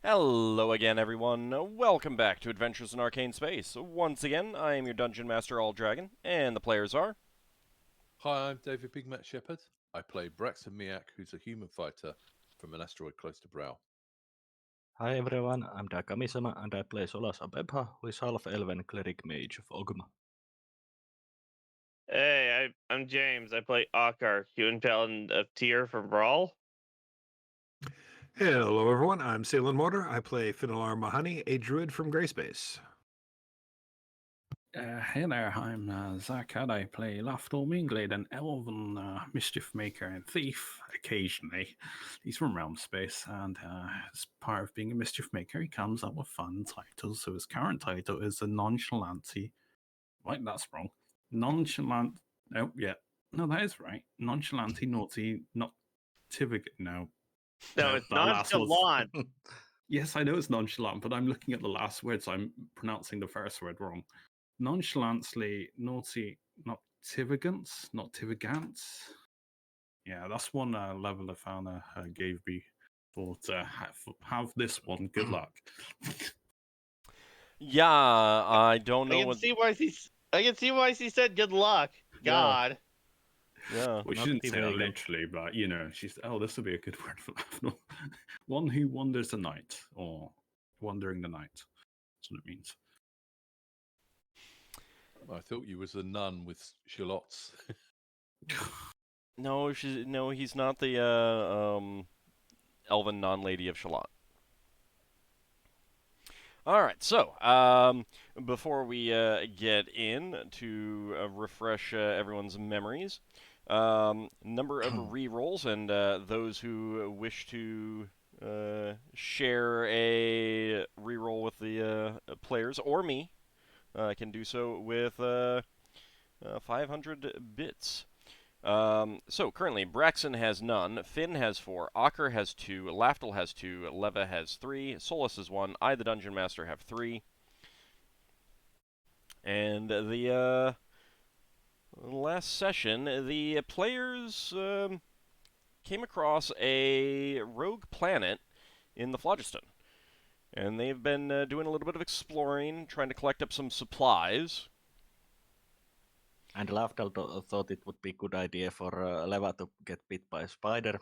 Hello again, everyone. Welcome back to Adventures in Arcane Space. Once again, I am your Dungeon Master, AuldDragon, and the players are... Hi, I'm David Big Mac Shepherd. I play Braxon Miacc, who's a human fighter from an asteroid close to Brow. Hi everyone, I'm Kamisama and I play Solas of Ebha, who is Half-Elven Cleric Mage of Ogma. Hey, I'm James. I play Ockar, human paladin of Tyr from Brawl. Hello everyone, I'm Salem Mortar. I play Finnel'ar Mohani, a druid from Grayspace. Hey there, I'm Zach and I play Lafdul, Moonglade, an elven Mischiefmaker and thief occasionally. He's from Realm Space, and as part of being a Mischiefmaker, he comes up with fun titles. So his current title is the Nonchalancy. Wait, that's wrong. Nonchalant. Oh, yeah. No, that is right. Nonchalanty, naughty, not Tivig. No. No, it's that last was- nonchalant. Yes, I know it's nonchalant, but I'm looking at the last word, so I'm pronouncing the first word wrong. Nonchalantly naughty, not tivigance, not tivigance. Yeah, that's one Levalithana gave me. Thought, have this one. Good luck. Yeah, I don't know I can see why she said good luck. God. Yeah. Well, she Not didn't say that tivigant. literally, but she said, "Oh, this would be a good word for Lafdul. One who wanders the night, or wandering the night." That's what it means. I thought you was a nun with shallots. No, he's not the elven non-lady of Shalott. Alright, so, before we get in to refresh everyone's memories, number of rerolls, and those who wish to share a reroll with the players, or me, can do so with 500 bits. So currently, Braxon has none, Finn has 4, Ockar has 2, Lafdul has 2, Leva has 3, Solas has 1, I, the Dungeon Master, have 3. And the last session, the players came across a rogue planet in the Phlogiston. And they've been doing a little bit of exploring, trying to collect up some supplies. And Lafdul thought it would be a good idea for Leva to get bit by a spider.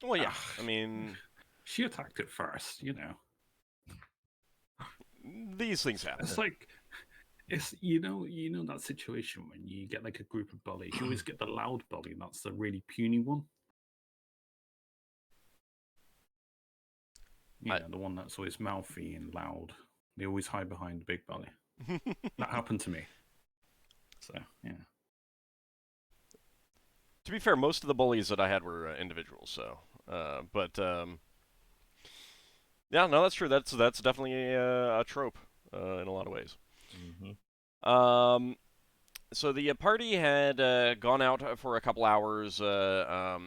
Well, yeah, I mean, She attacked it first, you know. these things happen. It's like you know that situation when you get like a group of bullies. You always get the loud bully, and that's the really puny one. Yeah, the one that's always mouthy and loud. They always hide behind the big bully. That happened to me. So yeah. To be fair, most of the bullies that I had were individuals. So, yeah, no, that's true. That's definitely a trope in a lot of ways. Mm-hmm. So the party had gone out for a couple hours,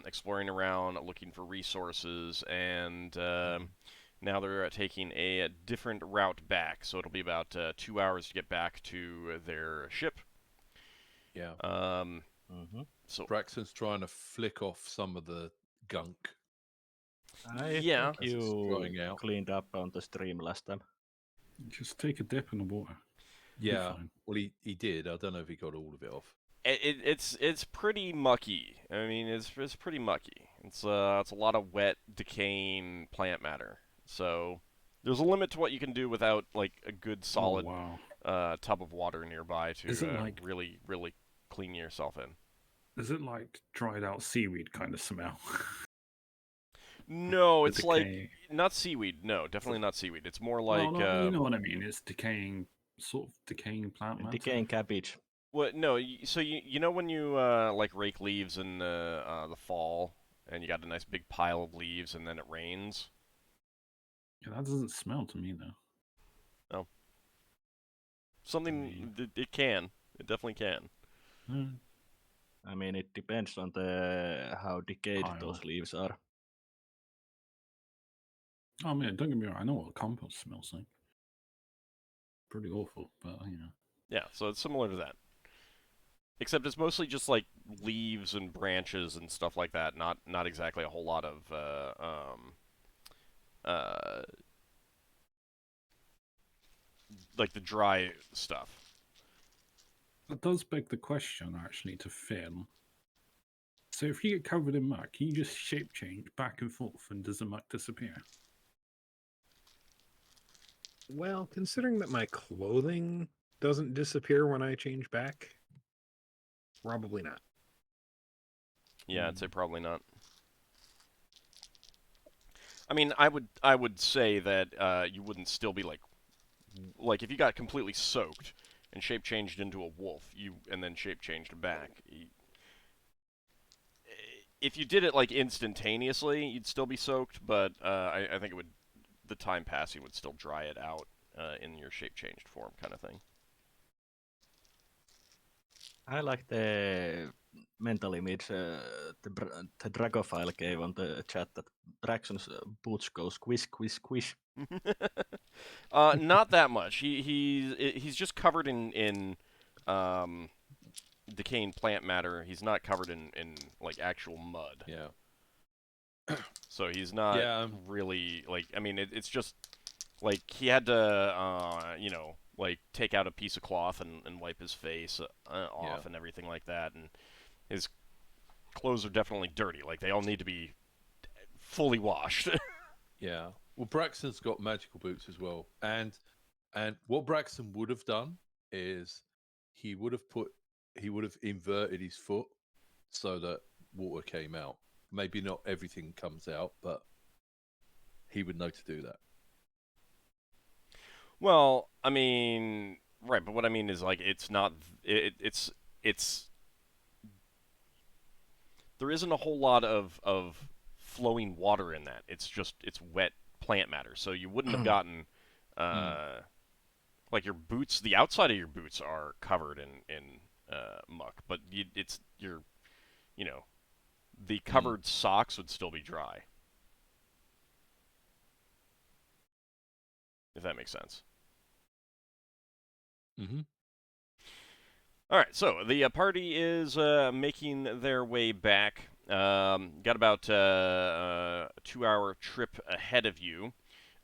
exploring around, looking for resources, and now they're taking a different route back. So it'll be about 2 hours to get back to their ship. Yeah. So Braxton's trying to flick off some of the gunk. I Yeah. think you Drying out. cleaned up on the stream last time. Just take a dip in the water. Yeah. fine. Well, he did. I don't know if he got all of it off. It's pretty mucky. I mean, it's pretty mucky. It's a lot of wet, decaying plant matter. So there's a limit to what you can do without like a good solid Oh, wow. tub of water nearby to Is it like- really clean yourself in. Is it like dried out seaweed kind of smell? No, The it's like decay. not seaweed. No, definitely not seaweed. It's more like Well, no, you know what I mean. It's decaying, sort of decaying plant matter. Decaying cabbage. what? No, so you know when you like rake leaves in the fall, and you got a nice big pile of leaves, and then it rains. Yeah, that doesn't smell to me though. Something it can. It definitely can. Hmm. I mean, it depends on the how decayed Pile. those leaves are. I mean, don't get me wrong. I know what compost smells like. Pretty awful, but you know. Yeah, so it's similar to that. Except it's mostly just like leaves and branches and stuff like that. Not exactly a whole lot of like the dry stuff. That does beg the question, actually, to Finn. So if you get covered in muck, can you just shape change back and forth, and does the muck disappear? Well, considering that my clothing doesn't disappear when I change back, probably not. Yeah, I'd say probably not. I mean, I would say that you wouldn't still be like if you got completely soaked and shape changed into a wolf, and then shape changed back. If you did it like instantaneously, you'd still be soaked, but I think the time passing would still dry it out in your shape changed form, kind of thing. I like the mental image the Dragophile gave on the chat that Braxon's boots go squish, squish, squish. Not that much. He's just covered in decaying plant matter. He's not covered in like actual mud. Yeah. So he's not Yeah. really like. I mean, it's just like he had to like take out a piece of cloth and wipe his face off and everything like that, and his clothes are definitely dirty. Like they all need to be fully washed. Yeah. Well, Braxton's got magical boots as well, and what Braxton would have done is he would have inverted his foot so that water came out. Maybe not everything comes out, but he would know to do that. Well, I mean, right, but what I mean is like it's not it's there isn't a whole lot of flowing water in that. It's wet plant matter. So you wouldn't have gotten like your boots. The outside of your boots are covered in muck, but the covered socks would still be dry. If that makes sense. Mm-hmm. All right, so the party is making their way back. Got about a 2-hour trip ahead of you.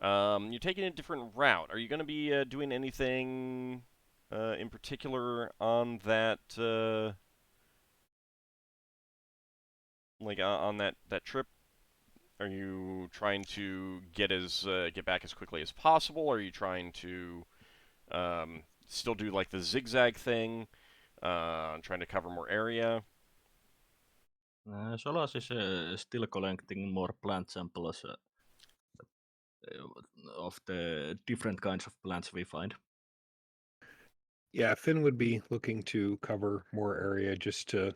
You're taking a different route. Are you going to be doing anything in particular on that, on that trip? Are you trying to get back as quickly as possible? Are you trying to still do like the zigzag thing? Trying to cover more area. Solas is still collecting more plant samples of the different kinds of plants we find. Yeah, Finn would be looking to cover more area just to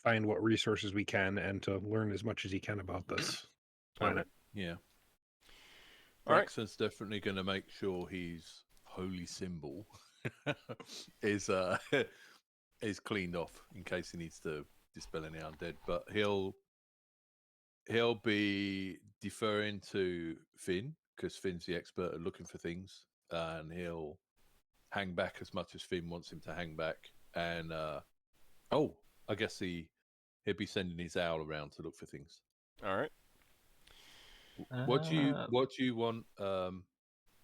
find what resources we can and to learn as much as he can about this planet. Yeah. All right. Braxton's definitely going to make sure his holy symbol is is cleaned off in case he needs to dispel any undead. But he'll be deferring to Finn because Finn's the expert at looking for things, and he'll hang back as much as Finn wants him to hang back. And I guess he'll be sending his owl around to look for things. All right. What do you want?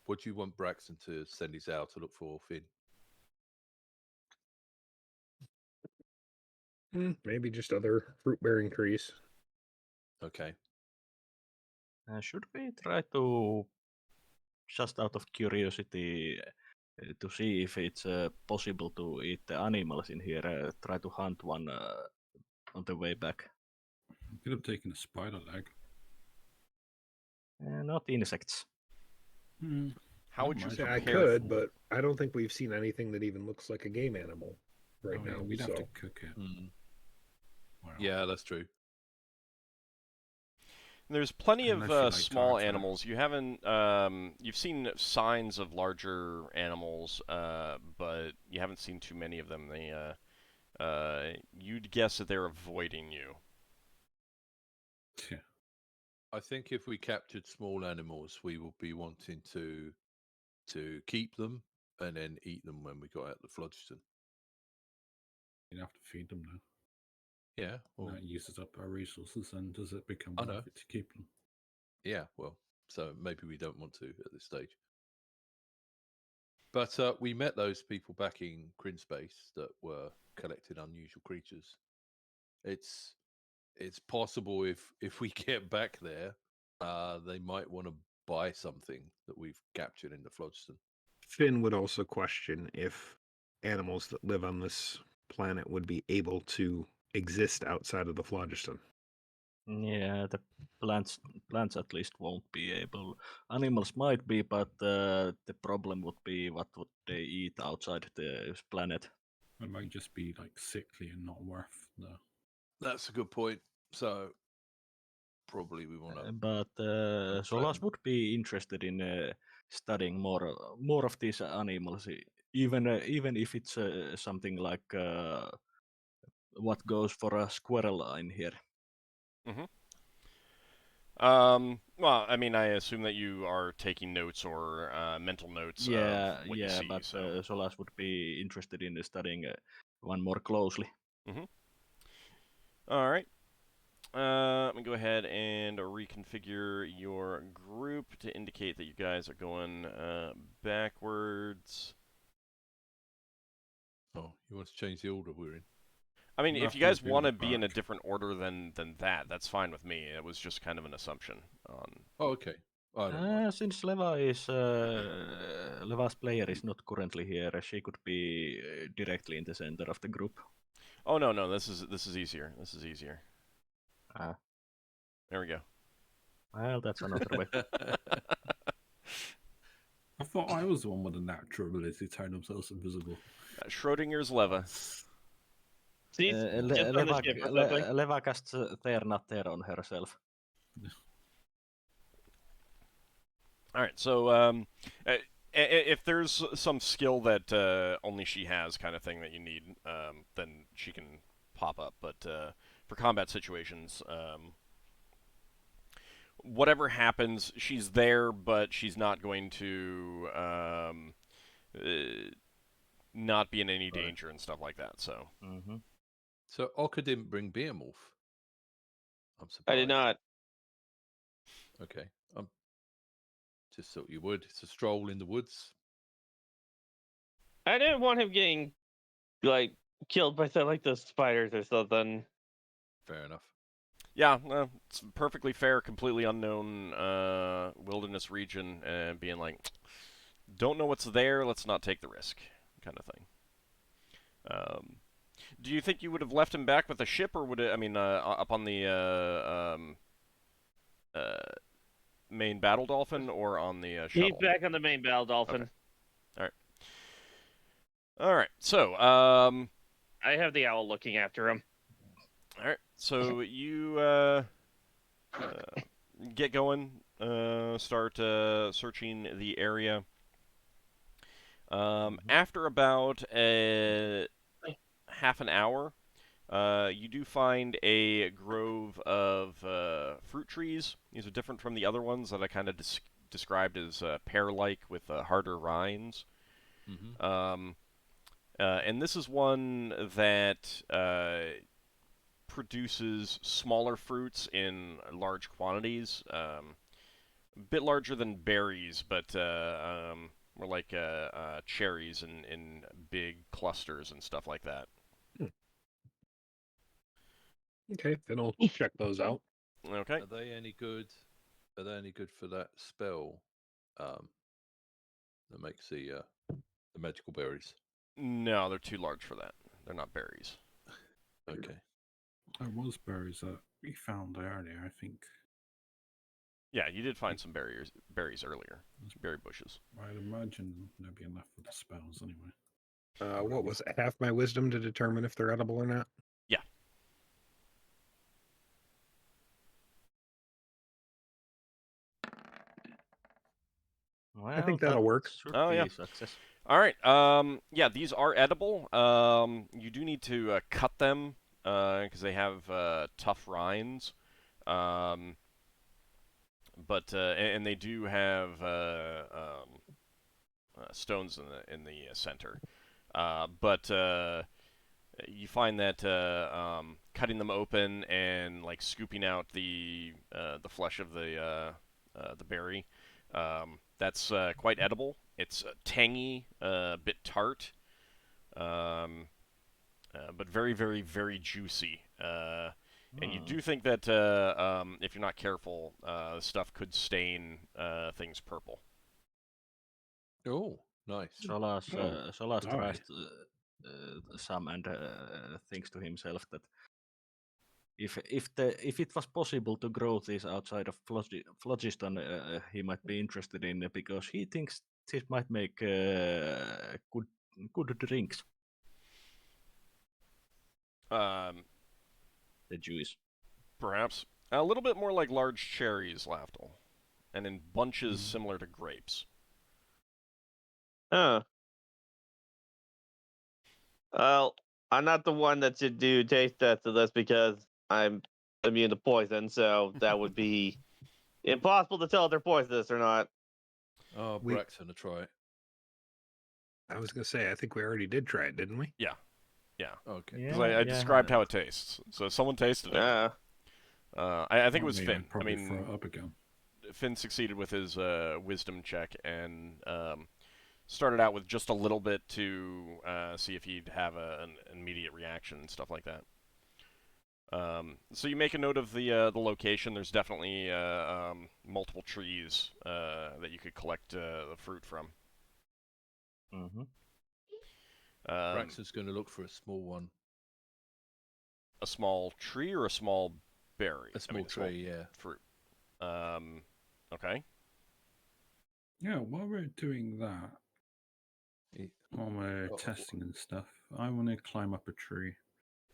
What do you want Braxton to send his owl to look for, Finn? Maybe just other fruit-bearing trees. Okay. Should we try to, just out of curiosity, to see if it's possible to eat the animals in here, try to hunt one on the way back? I could have taken a spider leg. Not insects. How would you Never I mind. prepare could, for- but I don't think we've seen anything that even looks like a game animal right Oh, yeah, now. we'd have so. to cook it. Well, Yeah, that's true. There's plenty Unless of you like small tartar. animals. You haven't. You've seen signs of larger animals, but you haven't seen too many of them. You'd guess that they're avoiding you. yeah. I think if we captured small animals, we would be wanting to keep them and then eat them when we got out the phlogiston. You'd have to feed them now. Yeah. Well, That uses up our resources, and does it become I worth know. it to keep them? yeah. Well, so maybe we don't want to at this stage. But we met those people back in Kryn Space that were collecting unusual creatures. It's possible if we get back there, they might want to buy something that we've captured in the Phlogiston. Finn would also question if animals that live on this planet would be able to exist outside of the phlogiston. Yeah, the plants at least won't be able. Animals might be, but the problem would be what would they eat outside the planet. It might just be like sickly and not worth the. That's a good point. So probably we want to. But Solas would be interested in studying more of these animals, even if it's something like what goes for a squirrel in here. Well, I mean, I assume that you are taking notes or mental notes Yeah, of what you see. but So. Solas would be interested in studying one more closely. All right. Let me go ahead and reconfigure your group to indicate that you guys are going backwards. Oh, you want to change the order we're in? I mean, We'll if have you guys to do want to the be in a back. different order than that, that's fine with me. It was just kind of an assumption on. Oh, okay. I don't mind. Since Leva's player is not currently here, she could be directly in the center of the group. Oh no, this is easier. This is easier. There we go. Well, that's another way. I thought I was the one with the natural ability to turn themselves invisible. Schrodinger's Leva. She's just on the ship or something. Leva casts There Not There on herself. All right, so if there's some skill that only she has, kind of thing that you need, then she can pop up. But for combat situations, whatever happens, she's there, but she's not going to not be in any danger and stuff like that. So. Mm-hmm. So Ockar didn't bring Behemoth. I'm surprised. I did not. Okay. Just thought you would. It's a stroll in the woods. I didn't want him getting like killed by something like the spiders or something. Fair enough. Yeah, it's perfectly fair, completely unknown wilderness region, and being like, don't know what's there, let's not take the risk, kind of thing. Do you think you would have left him back with the ship, or would it? I mean, up on the main battle dolphin, or on the shuttle? He's back on the main battle dolphin. Okay. All right. So, I have the owl looking after him. all right. So you get going. Start searching the area. After about half an hour, you do find a grove of fruit trees. These are different from the other ones that I kind of described as pear-like with harder rinds. And this is one that produces smaller fruits in large quantities. A bit larger than berries, but more like cherries in big clusters and stuff like that. Okay, then I'll check those out. Okay. Are they any good? Are they any good for that spell? That makes the magical berries. No, they're too large for that. They're not berries. Okay. There was berries that we found earlier, I think. Yeah, you did find some berries earlier. Berry bushes. I'd imagine they'd be enough for the spells anyway. What was it? Half my wisdom to determine if they're edible or not? Yeah. Well, I think that'll work. Should Oh, be yeah. success. All right. Yeah, these are edible. You do need to cut them because they have tough rinds. But and they do have stones in the center. But you find that cutting them open and like scooping out the flesh of the berry. That's quite edible. It's tangy, a bit tart, but very, very, very juicy. And you do think that if you're not careful, stuff could stain things purple. Oh, nice. Solas die. tries some and thinks to himself that if it was possible to grow this outside of Phlogiston, he might be interested in it because he thinks this might make good drinks. Um, The juice. Perhaps a little bit more like large cherries, Lafdul, and in bunches similar to grapes. Huh. Well, I'm not the one that should do taste tests of this because I'm immune to poison, so that would be impossible to tell if they're poisonous or not. Oh, We- Braxon to try it. I was gonna say, I think we already did try it, didn't we? Yeah. Okay. Because I described how it tastes. So someone tasted it. I think it was I'd Finn. I probably throw mean, it up again. Finn succeeded with his wisdom check and started out with just a little bit to see if he'd have an immediate reaction and stuff like that. So you make a note of the location. There's definitely multiple trees that you could collect the fruit from. Mm-hmm. Braxon's going to look for a small one. A small tree or a small berry? A small tree, yeah. Fruit. Okay. Yeah, while we're doing that, He- while we're Oh, testing and stuff, I want to climb up a tree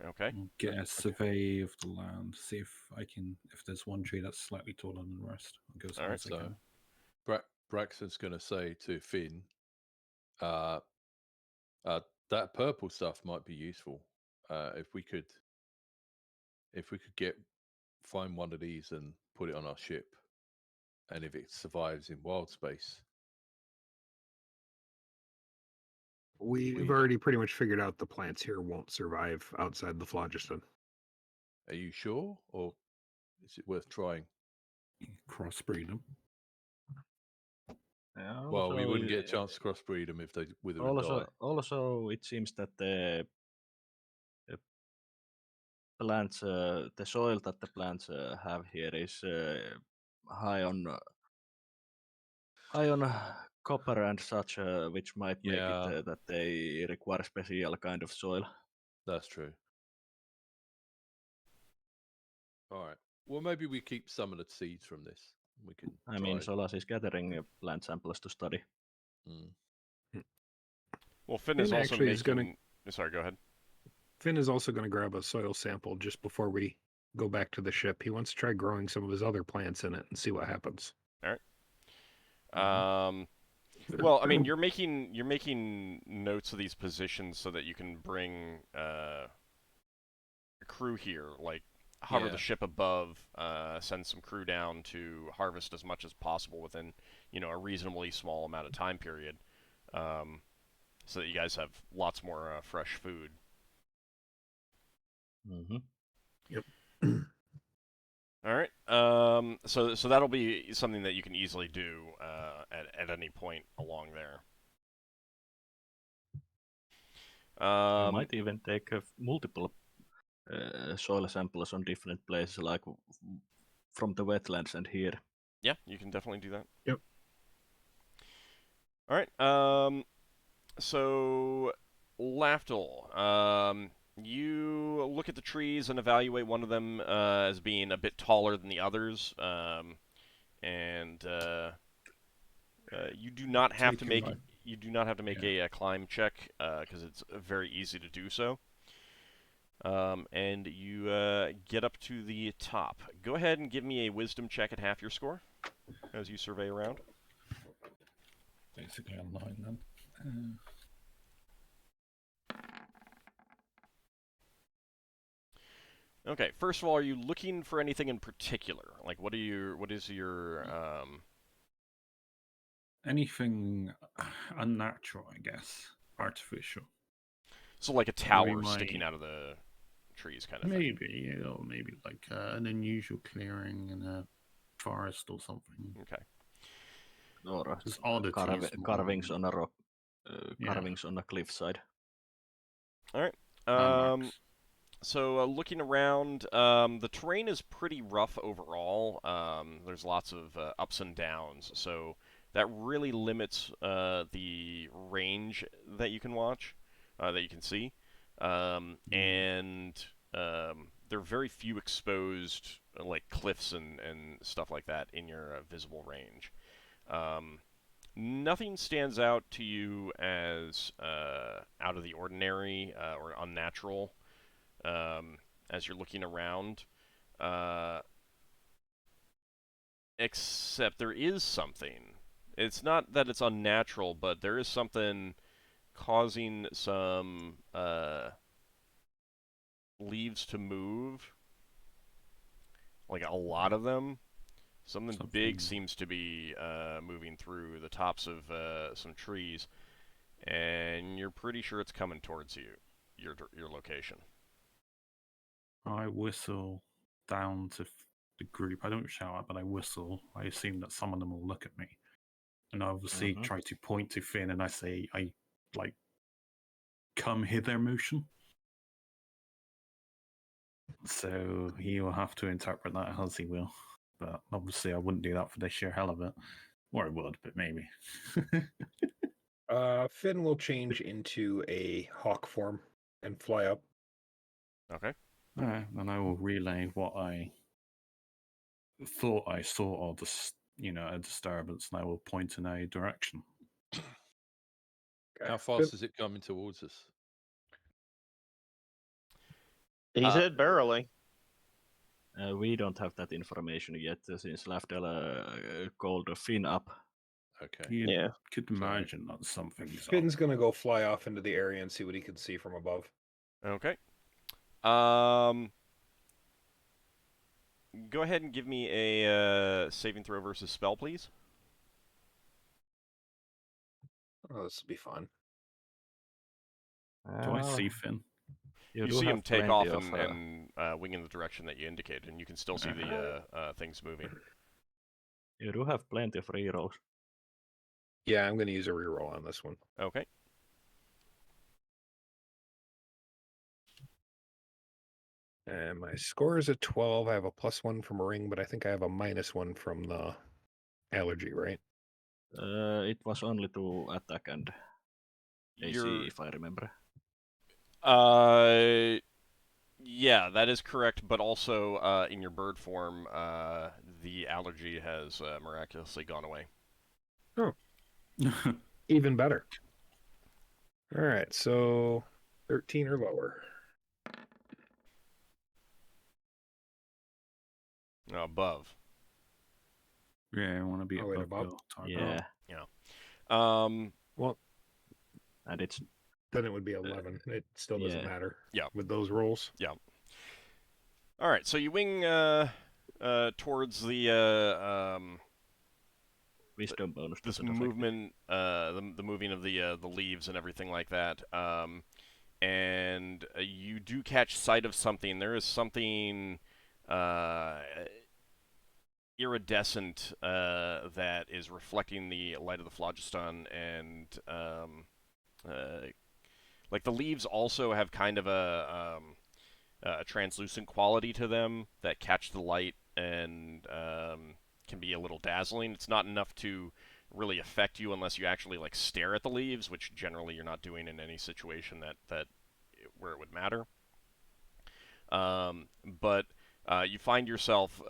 Okay. and get a Okay. survey of the land, see if there's one tree that's slightly taller than the rest. I'll go as high Alright, as I so- can. Braxton's going to say to Finn, that purple stuff might be useful. If we could find one of these and put it on our ship, and if it survives in wild space, We've already pretty much figured out the plants here won't survive outside the phlogiston. are you sure, or is it worth trying? Crossbreed them. Well, we wouldn't get a chance to crossbreed them if they wither and die. Also, it seems that the plants, the soil that the plants have here is high on copper and such, which might make Yeah. it that they require special kind of soil. That's true. All right. Well, maybe we keep some of the seeds from this. We can. I mean, try it. Solas is gathering plant samples to study. Mm. Well, Finn Finn is also actually making... is gonna- Sorry, go ahead. Finn is also going to grab a soil sample just before we go back to the ship. He wants to try growing some of his other plants in it and see what happens. Well, I mean, you're making notes of these positions so that you can bring a crew here, like hover Yeah. the ship above, send some crew down to harvest as much as possible within, a reasonably small amount of time period, so that you guys have lots more fresh food. Mm-hmm. All right. So that'll be something that you can easily do at any point along there. You might even take multiple soil samples on different places, like from the wetlands and here. Yeah, you can definitely do that. Yep. All right. So Lafdul, you look at the trees and evaluate one of them as being a bit taller than the others, and you do not have to make a climb check because it's very easy to do so. And you get up to the top. Go ahead and give me a wisdom check at half your score as you survey around. Basically online then. Okay, first of all, are you looking for anything in particular? Like, what is your Anything unnatural, I guess. Artificial. So like a tower sticking out of the trees kind of thing. Maybe, or maybe like an unusual clearing in a forest or something. Okay. Or Just oddities. carvings on a rock, Yeah. carvings on a cliffside. All right. Landmarks. So looking around, the terrain is pretty rough overall. There's lots of ups and downs, so that really limits the range that you can watch, that you can see. And there are very few exposed like cliffs and stuff like that in your visible range. Nothing stands out to you as out of the ordinary or unnatural. As you're looking around, except there is something. It's not that it's unnatural, but there is something causing some leaves to move, like a lot of them. Something big seems to be moving through the tops of some trees, and you're pretty sure it's coming towards you, your location. I whistle down to the group. I don't shout out, but I whistle. I assume that some of them will look at me. And I obviously try to point to Finn and I say, I like, come hither motion. So he will have to interpret that as he will. But obviously I wouldn't do that for the sheer hell of it. Or I would, but maybe. Finn will change into a hawk form and fly up. Okay. Alright, then I will relay what I thought I saw, or a disturbance, and I will point in a direction. How fast is it coming towards us? He said barreling. We don't have that information yet since Lafdul called Finn up. Okay. You could imagine that something's Finn's going to go fly off into the area and see what he can see from above. Okay. Go ahead and give me a saving throw versus spell, please. Oh, this will be fun. Do I see Finn? You see him take off and wing in the direction that you indicated, and you can still see the things moving. You do have plenty of rerolls. Yeah, I'm going to use a reroll on this one. Okay. And my score is a 12. I have a +1 from a ring, but I think I have a -1 from the allergy, right? It was only to attack and AC, if I remember. Yeah, that is correct, but also in your bird form, the allergy has miraculously gone away. Oh. Even better. All right, so 13 or lower. Above. Yeah, I want to be above. Yeah. Well, and it's then it would be 11. It still doesn't matter. Yeah. With those rolls. Yeah. All right, so you wing towards the wisdom bonus. This movement, the moving of the leaves and everything like that, and you do catch sight of something. There is something iridescent that is reflecting the light of the phlogiston, and like the leaves also have kind of a translucent quality to them that catch the light and can be a little dazzling. It's not enough to really affect you unless you actually like stare at the leaves, which generally you're not doing in any situation that where it would matter. But you find yourself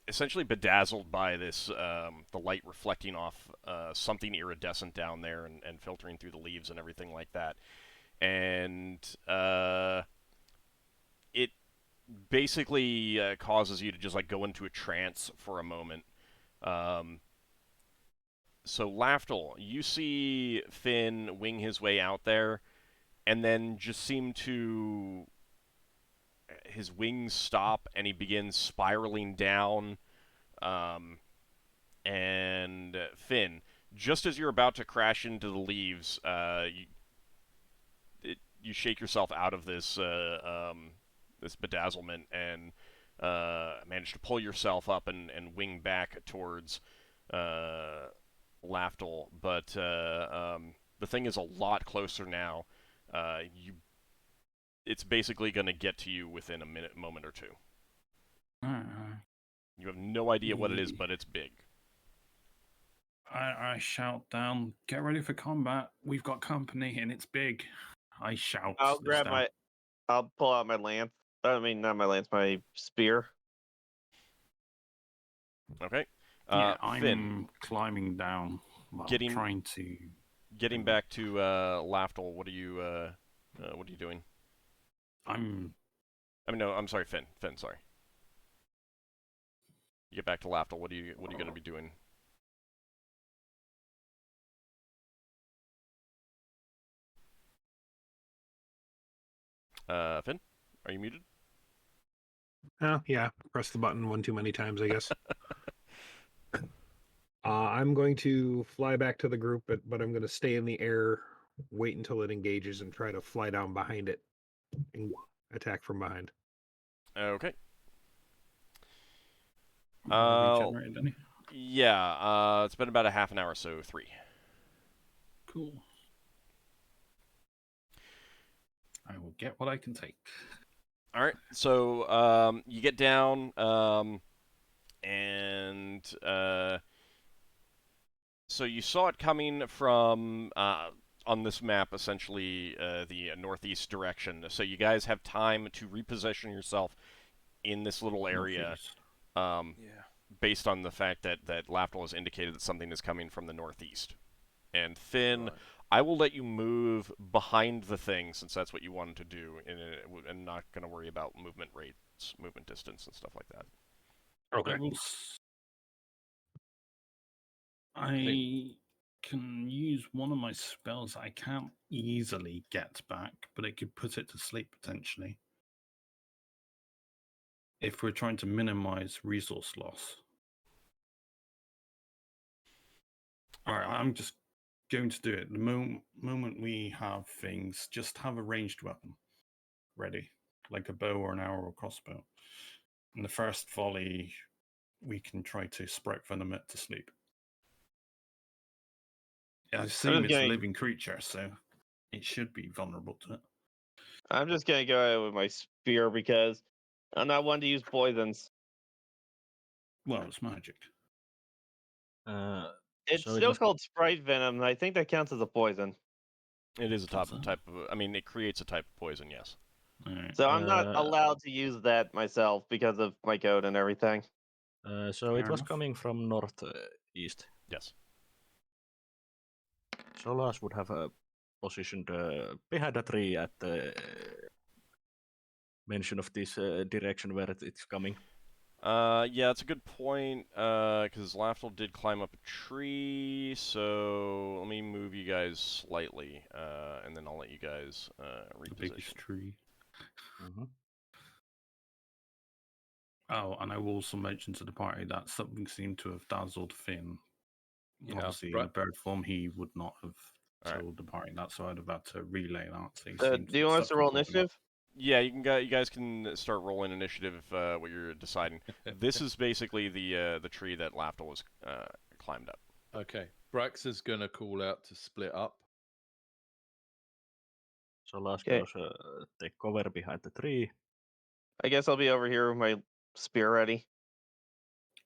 essentially bedazzled by this the light reflecting off something iridescent down there and filtering through the leaves and everything like that. And it basically causes you to just like go into a trance for a moment. So Lafdul, you see Finn wing his way out there, and then just seem to his wings stop, and he begins spiraling down. And Finn, just as you're about to crash into the leaves, you you shake yourself out of this this bedazzlement and manage to pull yourself up and wing back towards Lafdul. But the thing is a lot closer now. It's basically going to get to you within a moment or two. You have no idea what it is, but it's big. I shout down, get ready for combat. We've got company and it's big. I shout. I'll this grab down. I'll pull out my lance. I mean, not my lance, my spear. Okay. Yeah, I'm Finn, climbing down. Well, trying to. Getting back to Lafdul, what are you doing? I'm sorry, Finn. Finn, sorry. You get back to Lafdul, what are you going to be doing? Finn, are you muted? Oh, yeah. Press the button one too many times, I guess. I'm going to fly back to the group, but I'm going to stay in the air, wait until it engages, and try to fly down behind it and attack from behind. Okay. Regenerated any? Yeah, it's been about a half an hour, so 3. Cool. I will get what I can take. All right, so you get down, and so you saw it coming from on this map, essentially the northeast direction. So you guys have time to reposition yourself in this little area, based on the fact that Lafdul has indicated that something is coming from the northeast. And Finn, Right. I will let you move behind the thing since that's what you wanted to do, and not going to worry about movement rates, movement distance, and stuff like that. Okay. I can use one of my spells I can't easily get back, but it could put it to sleep potentially. If we're trying to minimize resource loss. Alright, I'm just going to do it. The moment we have things, just have a ranged weapon ready, like a bow or an arrow or crossbow. In the first volley, we can try to Sprite Venom it to sleep. I assume it's a living creature, so it should be vulnerable to it. I'm just gonna go ahead with my spear because I'm not one to use poisons. Well, it's magic. It's So it still was called Sprite Venom, and I think that counts as a poison. It is a Does type that? of. I mean, it creates a type of poison. Yes. Alright. So I'm not allowed to use that myself because of my code and everything. so it Fair was enough. coming from north east. Yes. Solas would have positioned behind a tree at the mention of this direction where it's coming. Yeah, that's a good point. Because Lafdul did climb up a tree, so let me move you guys slightly, and then I'll let you guys The biggest reposition. tree. Mm-hmm. Oh, and I will also mention to the party that something seemed to have dazzled Finn. Yeah, Obviously, in the bird form, he would not have told the party that, so I'd have had to relay that. So he seems Do you want us to roll initiative? Yeah, you guys can start rolling initiative what you're deciding. This is basically the tree that Lafdul was climbed up. Okay. Brax is going to call out to split up. Solas Okay. goes take cover behind the tree. I guess I'll be over here with my spear ready.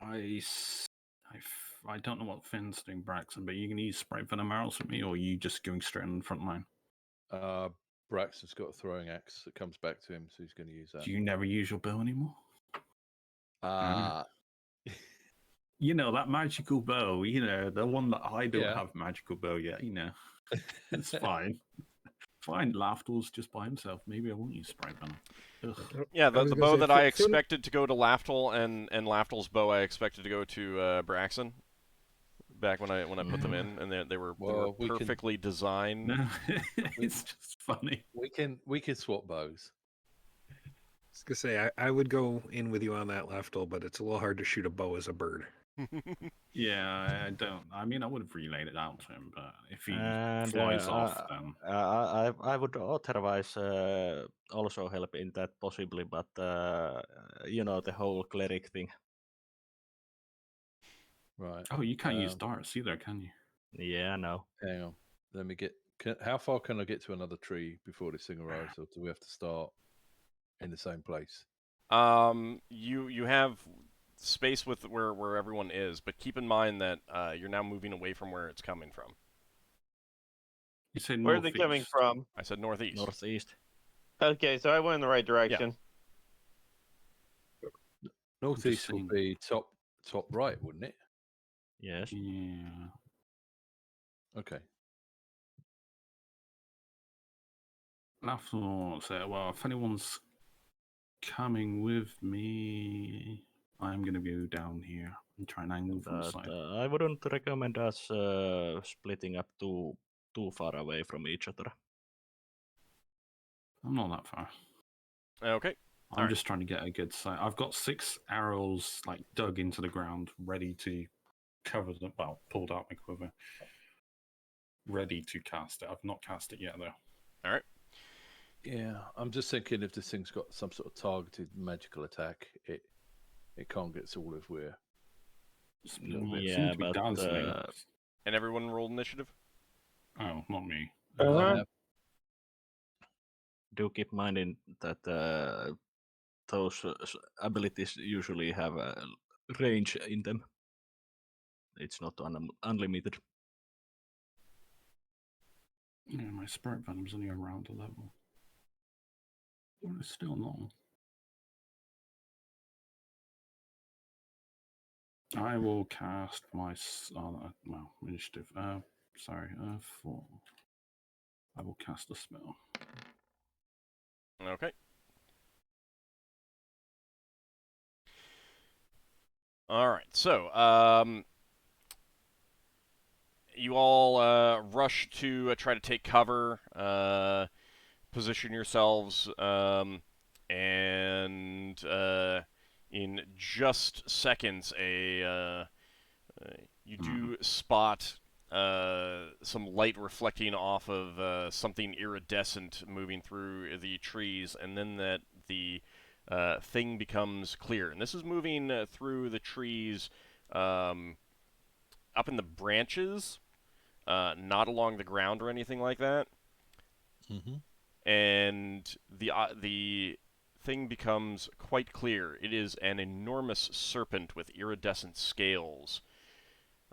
I don't know what Finn's doing, Braxon, but you can use Sprite Venom arrows with me, or are you just going straight on the front line? Brax has got a throwing axe that comes back to him, so he's going to use that. Do you never use your bow anymore? You know, that magical bow, you know, the one that I don't have magical bow yet, you know. It's fine. Fine, Lafdul's just by himself. Maybe I won't use Sprite Venom. Ugh. Yeah, the was gonna bow say, that I Finn- expected to go to Lafdul and Lafdul's bow I expected to go to Braxon. Back when I put them in, and they were perfectly designed. No, it's just funny. We can swap bows. I was gonna say I would go in with you on that, Lafdul, but it's a little hard to shoot a bow as a bird. Yeah, I don't. I mean, I would have relayed it out to him, but if he And flies off, then I would otherwise also help in that possibly, but the whole cleric thing. Right. you can't use darts either, can you? Yeah, no. Hang on. Let me get. How far can I get to another tree before this thing arrives, or do we have to start in the same place? You have space with where everyone is, but keep in mind that you're now moving away from where it's coming from. You say Where are they coming northeast. from? I said northeast. Northeast. Okay, so I went in the right direction. Northeast would saying. be top right, wouldn't it? Yes. Yeah. Okay. Lafdul said, well, if anyone's coming with me, I'm going to go down here and try and angle from the But side. I wouldn't recommend us splitting up too far away from each other. I'm not that far. Okay. I'm just trying to get a good sight. I've got 6 arrows like dug into the ground, ready to cover them. Well, pulled out my quiver, ready to cast it. I've not cast it yet, though. All right. Yeah, I'm just thinking if this thing's got some sort of targeted magical attack, it can't get us all if we're a little bit. It Yeah, seems to be but dazzling. And everyone rolled initiative. Oh, not me. I have. do keep mind in that those abilities usually have a range in them. It's not unlimited. Yeah, my spirit venom's only around a level. Well, it's still long. I will cast my initiative. 4. I will cast a spell. Okay. All right. So, you all rush to try to take cover, position yourselves, and in just seconds, you do spot some light reflecting off of something iridescent moving through the trees, and then the thing becomes clear. And this is moving through the trees, up in the branches, not along the ground or anything like that. Mm-hmm. And the thing becomes quite clear. It is an enormous serpent with iridescent scales,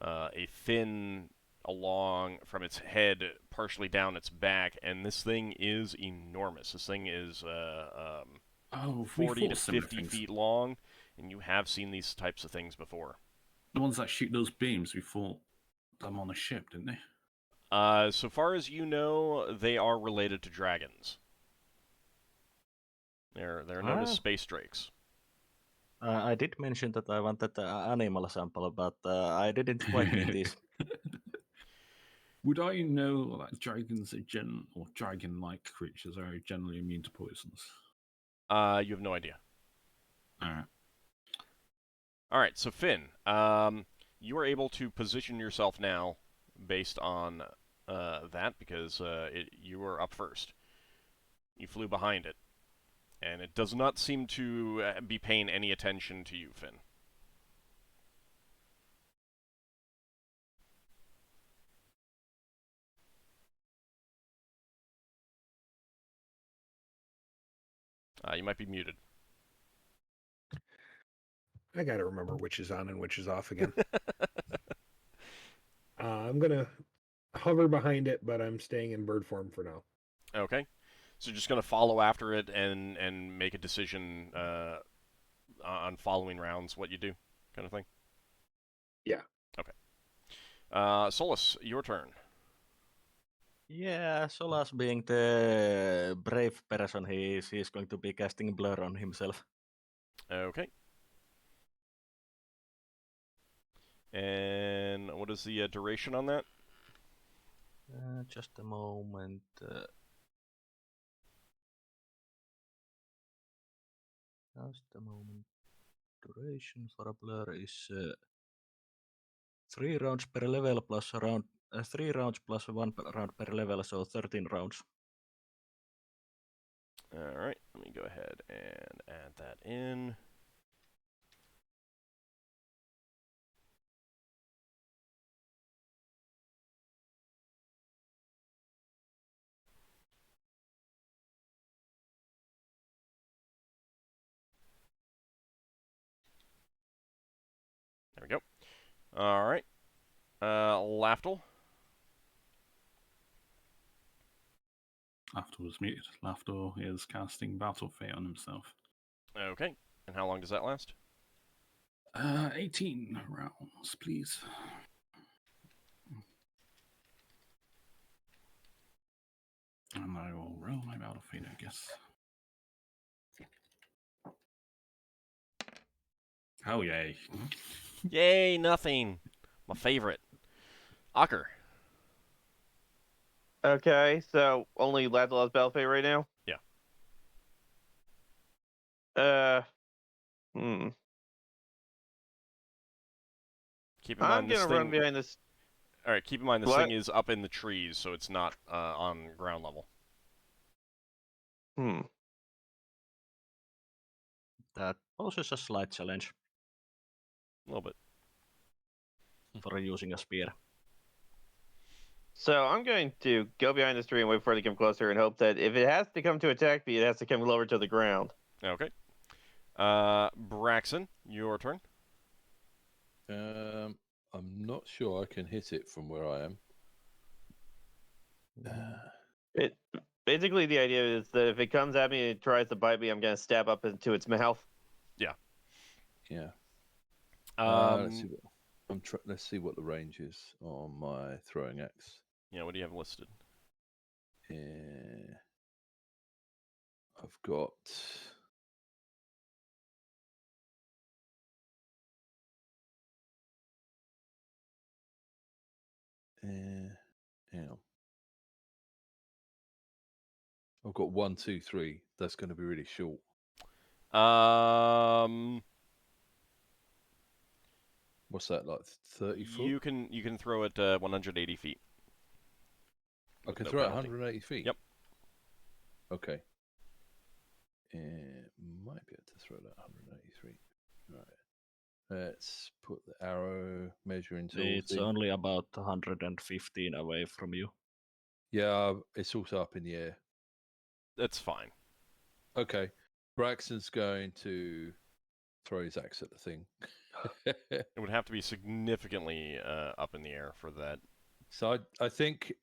a fin along from its head, partially down its back, and this thing is enormous. This thing is 40 to 50 feet long, and you have seen these types of things before. The ones that shoot those beams, we fought them on a ship, didn't they? So far as you know, they are related to dragons. They're known as space drakes. I did mention that I wanted the animal sample, but I didn't quite mean this. Would I know that dragons are or dragon-like creatures are generally immune to poisons? You have no idea. Alright. Alright, so Finn, you are able to position yourself now based on that because you were up first. You flew behind it. And it does not seem to be paying any attention to you, Finn. You might be muted. I gotta remember which is on and which is off again. I'm gonna hover behind it, but I'm staying in bird form for now. Okay. So you're just going to follow after it and make a decision on following rounds, what you do, kind of thing? Yeah. Okay. Solas, your turn. Yeah, Solas being the brave person he is, he's going to be casting Blur on himself. Okay. And what is the duration on that? Just a moment. Just a moment. Duration for a Blur is 3 rounds per level plus around 3 rounds plus 1 round per level, so 13 rounds. Alright, let me go ahead and add that in. There we go. Alright. Lafdul. Lafdul was muted. Lafdul is casting Battle Fate on himself. Okay. And how long does that last? 18 rounds, please. And I will roll my Battle Fate, I guess. Oh, yay. Yay, nothing. My favorite. Ockar. Okay, so only Lafdul has Belfay right now? Yeah. Keep in I'm mind this gonna thing. run behind this. Alright, keep in mind this What? thing is up in the trees, so it's not on ground level. That poses a slight challenge A little bit. for using a spear. So I'm going to go behind this tree and wait for it to come closer and hope that if it has to come to attack me, it has to come lower to the ground. Okay. Braxon, your turn. I'm not sure I can hit it from where I am. It basically the idea is that if it comes at me and it tries to bite me, I'm gonna stab up into its mouth. Yeah. Let's see let's see what the range is on my throwing axe. Yeah, what do you have listed? I've got hang on. I've got 1, 2, 3. That's going to be really short. What's that, like 30 foot? You can throw it 180 feet. I can No throw it penalty. 180 feet? Yep. Okay. Might be able to throw that 183. Right. Let's put the arrow measuring tool. It's only about 115 away from you. Yeah, it's also up in the air. That's fine. Okay. Braxton's going to throw his axe at the thing. It would have to be significantly up in the air for that. So I think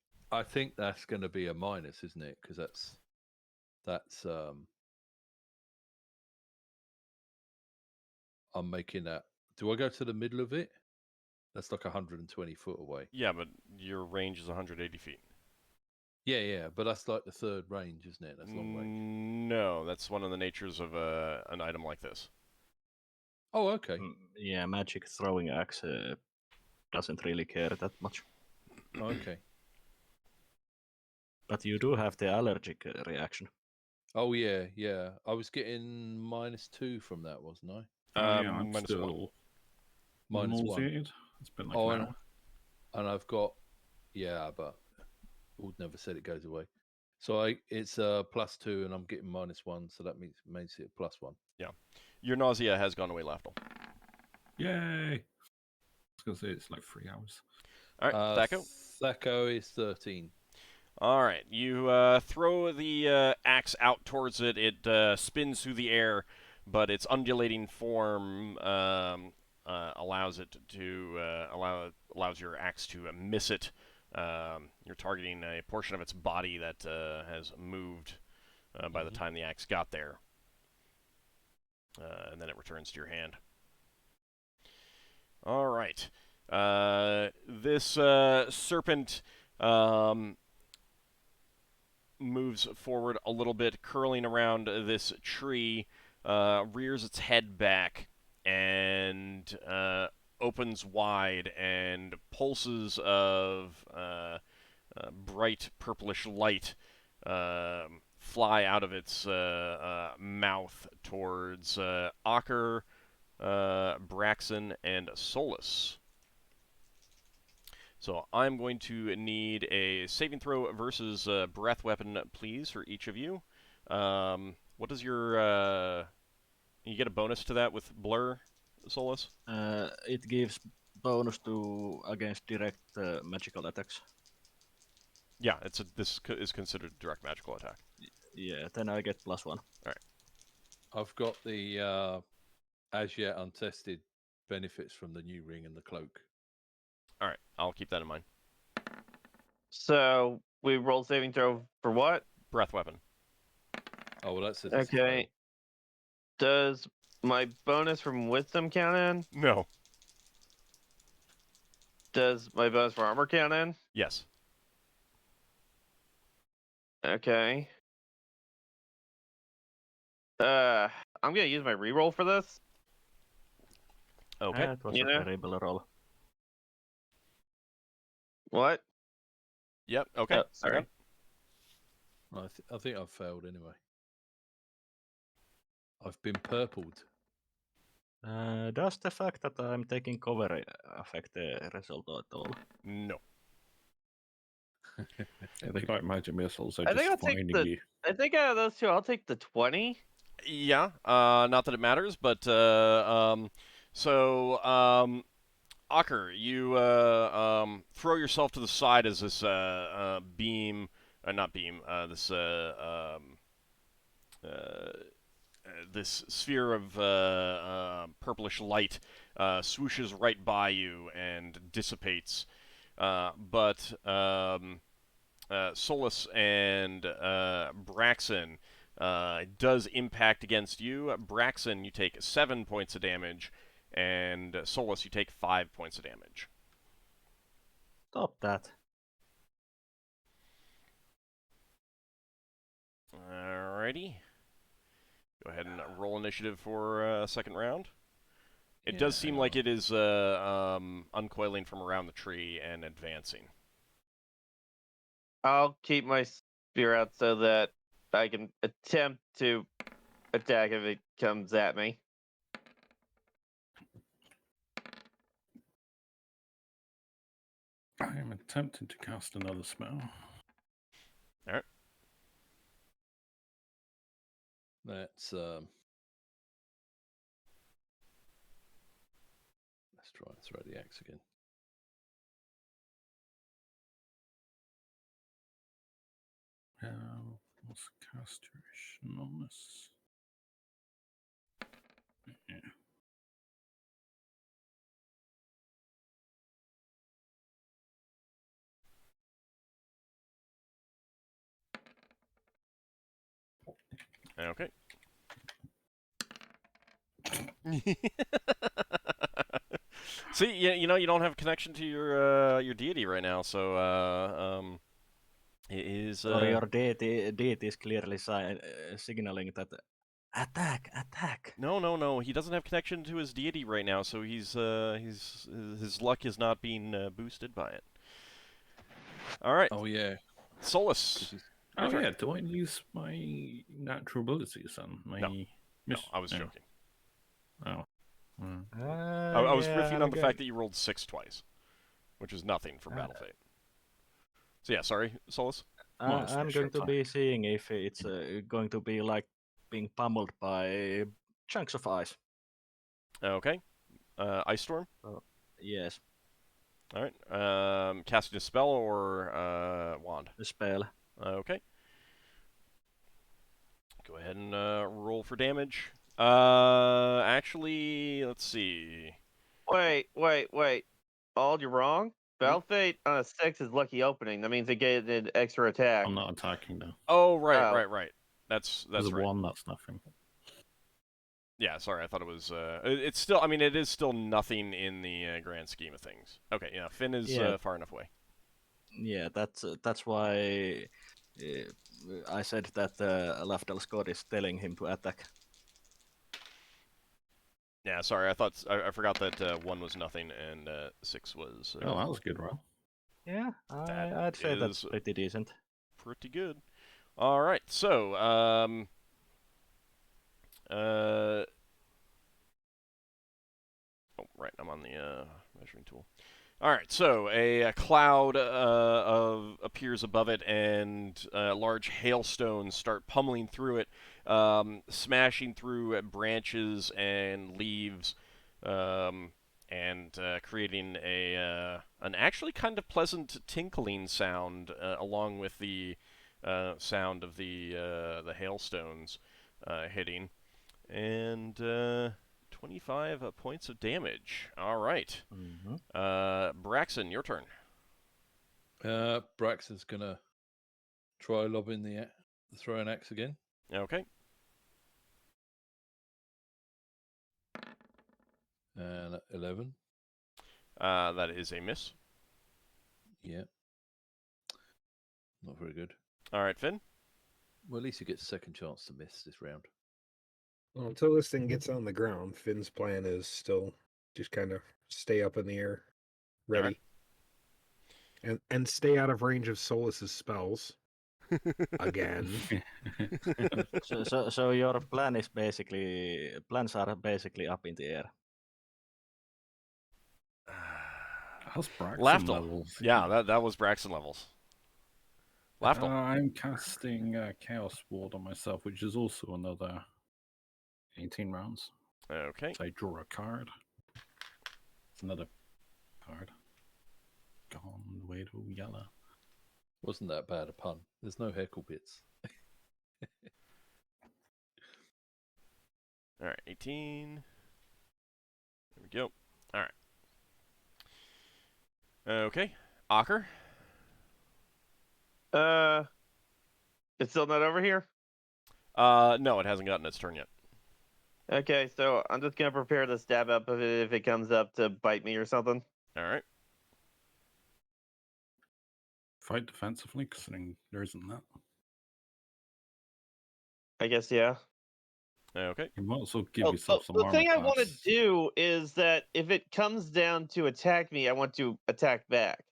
that's going to be a minus, isn't it? Because that's I'm making that. Do I go to the middle of it? That's like 120 foot away. Yeah, but your range is 180 feet. Yeah, but that's like the third range, isn't it? That's long range. No, that's one of the natures of an item like this. Oh, okay. Yeah, magic throwing axe doesn't really care that much. Okay. But you do have the allergic reaction. Oh, yeah. I was getting -2 from that, wasn't I? Yeah, I'm minus still -1. nauseated. It's been like an hour. And I've got, but Uld never said it goes away. So it's +2, and I'm getting -1, so that makes it +1. Yeah, your nausea has gone away, Lafdul. Yay! I was going to say it's like 3 hours. All right, Thaco. Thaco is 13. All right, you throw the axe out towards it. It spins through the air, but its undulating form allows it to allows your axe to miss it. You're targeting a portion of its body that has moved by the time the axe got there, and then it returns to your hand. All right, this serpent moves forward a little bit, curling around this tree, rears its head back, and opens wide, and pulses of bright purplish light fly out of its mouth towards Ockar, Braxon, and Solas. So I'm going to need a saving throw versus breath weapon, please, for each of you. What does your you get a bonus to that with blur, Solas? It gives bonus to against direct magical attacks. Yeah, this is considered direct magical attack. Yeah, then I get +1. I've got the as yet untested benefits from the new ring and the cloak. All right, I'll keep that in mind. So we roll saving throw for what? Breath weapon. Oh well, that says it's Okay. Does my bonus from wisdom count in? No. Does my bonus for armor count in? Yes. Okay. I'm gonna use my reroll for this. Okay. That was You a know? terrible roll. What? Yep. Okay. Oh, sorry. Okay. I think I've failed anyway. I've been purpled. Does the fact that I'm taking cover affect the result at all? No. Yeah, they got magic missiles, so I think just I'll take finding the- you. I think out of those two, I'll take the 20. Yeah. Not that it matters, but Ockar, you throw yourself to the side as this beam, not beam, this sphere of purplish light swooshes right by you and dissipates. But Solas and Braxon does impact against you. Braxon, you take 7 points of damage, and Solas, you take 5 points of damage. Stop that. Alrighty. Go ahead and roll initiative for second round. It does seem like it is uncoiling from around the tree and advancing. I'll keep my spear out so that I can attempt to attack if it comes at me. I am attempting to cast another spell. Alright. Let's try and throw the axe again. What's cast duration on this? Yeah. Okay. See, you know, you don't have a connection to your deity right now, so it is. Or your deity is clearly signaling that attack. No. He doesn't have connection to his deity right now, so his luck is not being boosted by it. All right. Oh yeah. Solas. Oh turn. yeah, do I use my natural abilities then? No, I was joking. Oh. Mm. I was riffing on the fact that you rolled 6 twice, which is nothing for Battle Fate. So yeah, sorry, Solas. I'm going to be seeing if it's going to be like being pummeled by chunks of ice. Okay. Ice Storm. Yes, All right. Casting a spell or wand. the spell. Okay. Go ahead and roll for damage. Actually, let's see. Wait. You're wrong. Battle Fate on a 6 is lucky opening. That means it gets an extra attack. I'm not attacking now. Oh, Oh. right. That's There's right. one, that's nothing. Yeah, sorry, I thought it was. It's still. I mean, it is still nothing in the grand scheme of things. Okay, yeah, Finn is far enough away. Yeah, that's why I said that Lafdul's god is telling him to attack. Yeah, sorry, I forgot that 1 was nothing and 6 was. Oh, that was a good roll. Yeah, I'd say that's pretty decent. Pretty good. All right, so oh, right, I'm on the measuring tool. All right, so a cloud appears above it, and large hailstones start pummeling through it, smashing through branches and leaves, and creating an actually kind of pleasant tinkling sound along with the sound of the hailstones hitting, and 25 points of damage. All right. Braxon, your turn. Braxton's gonna try lobbing the throw an axe again. Okay. And 11. That is a miss. Yeah. Not very good. All right, Finn. Well, at least he gets a second chance to miss this round. Well, until this thing gets on the ground, Finn's plan is still just kind of stay up in the air, ready, and stay out of range of Solas's spells. Again. So your plans are basically up in the air. How's Braxton Lafdul. levels? Yeah, that was Braxton levels. Lafdul. I'm casting Chaos Ward on myself, which is also another 18 rounds. Okay. So I draw a card. It's another card. Gone the way to yellow. Wasn't that bad a pun? There's no heckle bits. All right, 18. There we go. All right. Okay. Ockar. It's still not over here? No, it hasn't gotten its turn yet. Okay, so I'm just gonna prepare to stab up if it comes up to bite me or something. All right. Fight defensively, considering there isn't that. I guess, yeah. Okay. You might as well give yourself some the armor thing I want to class. do is that if it comes down to attack me, I want to attack back.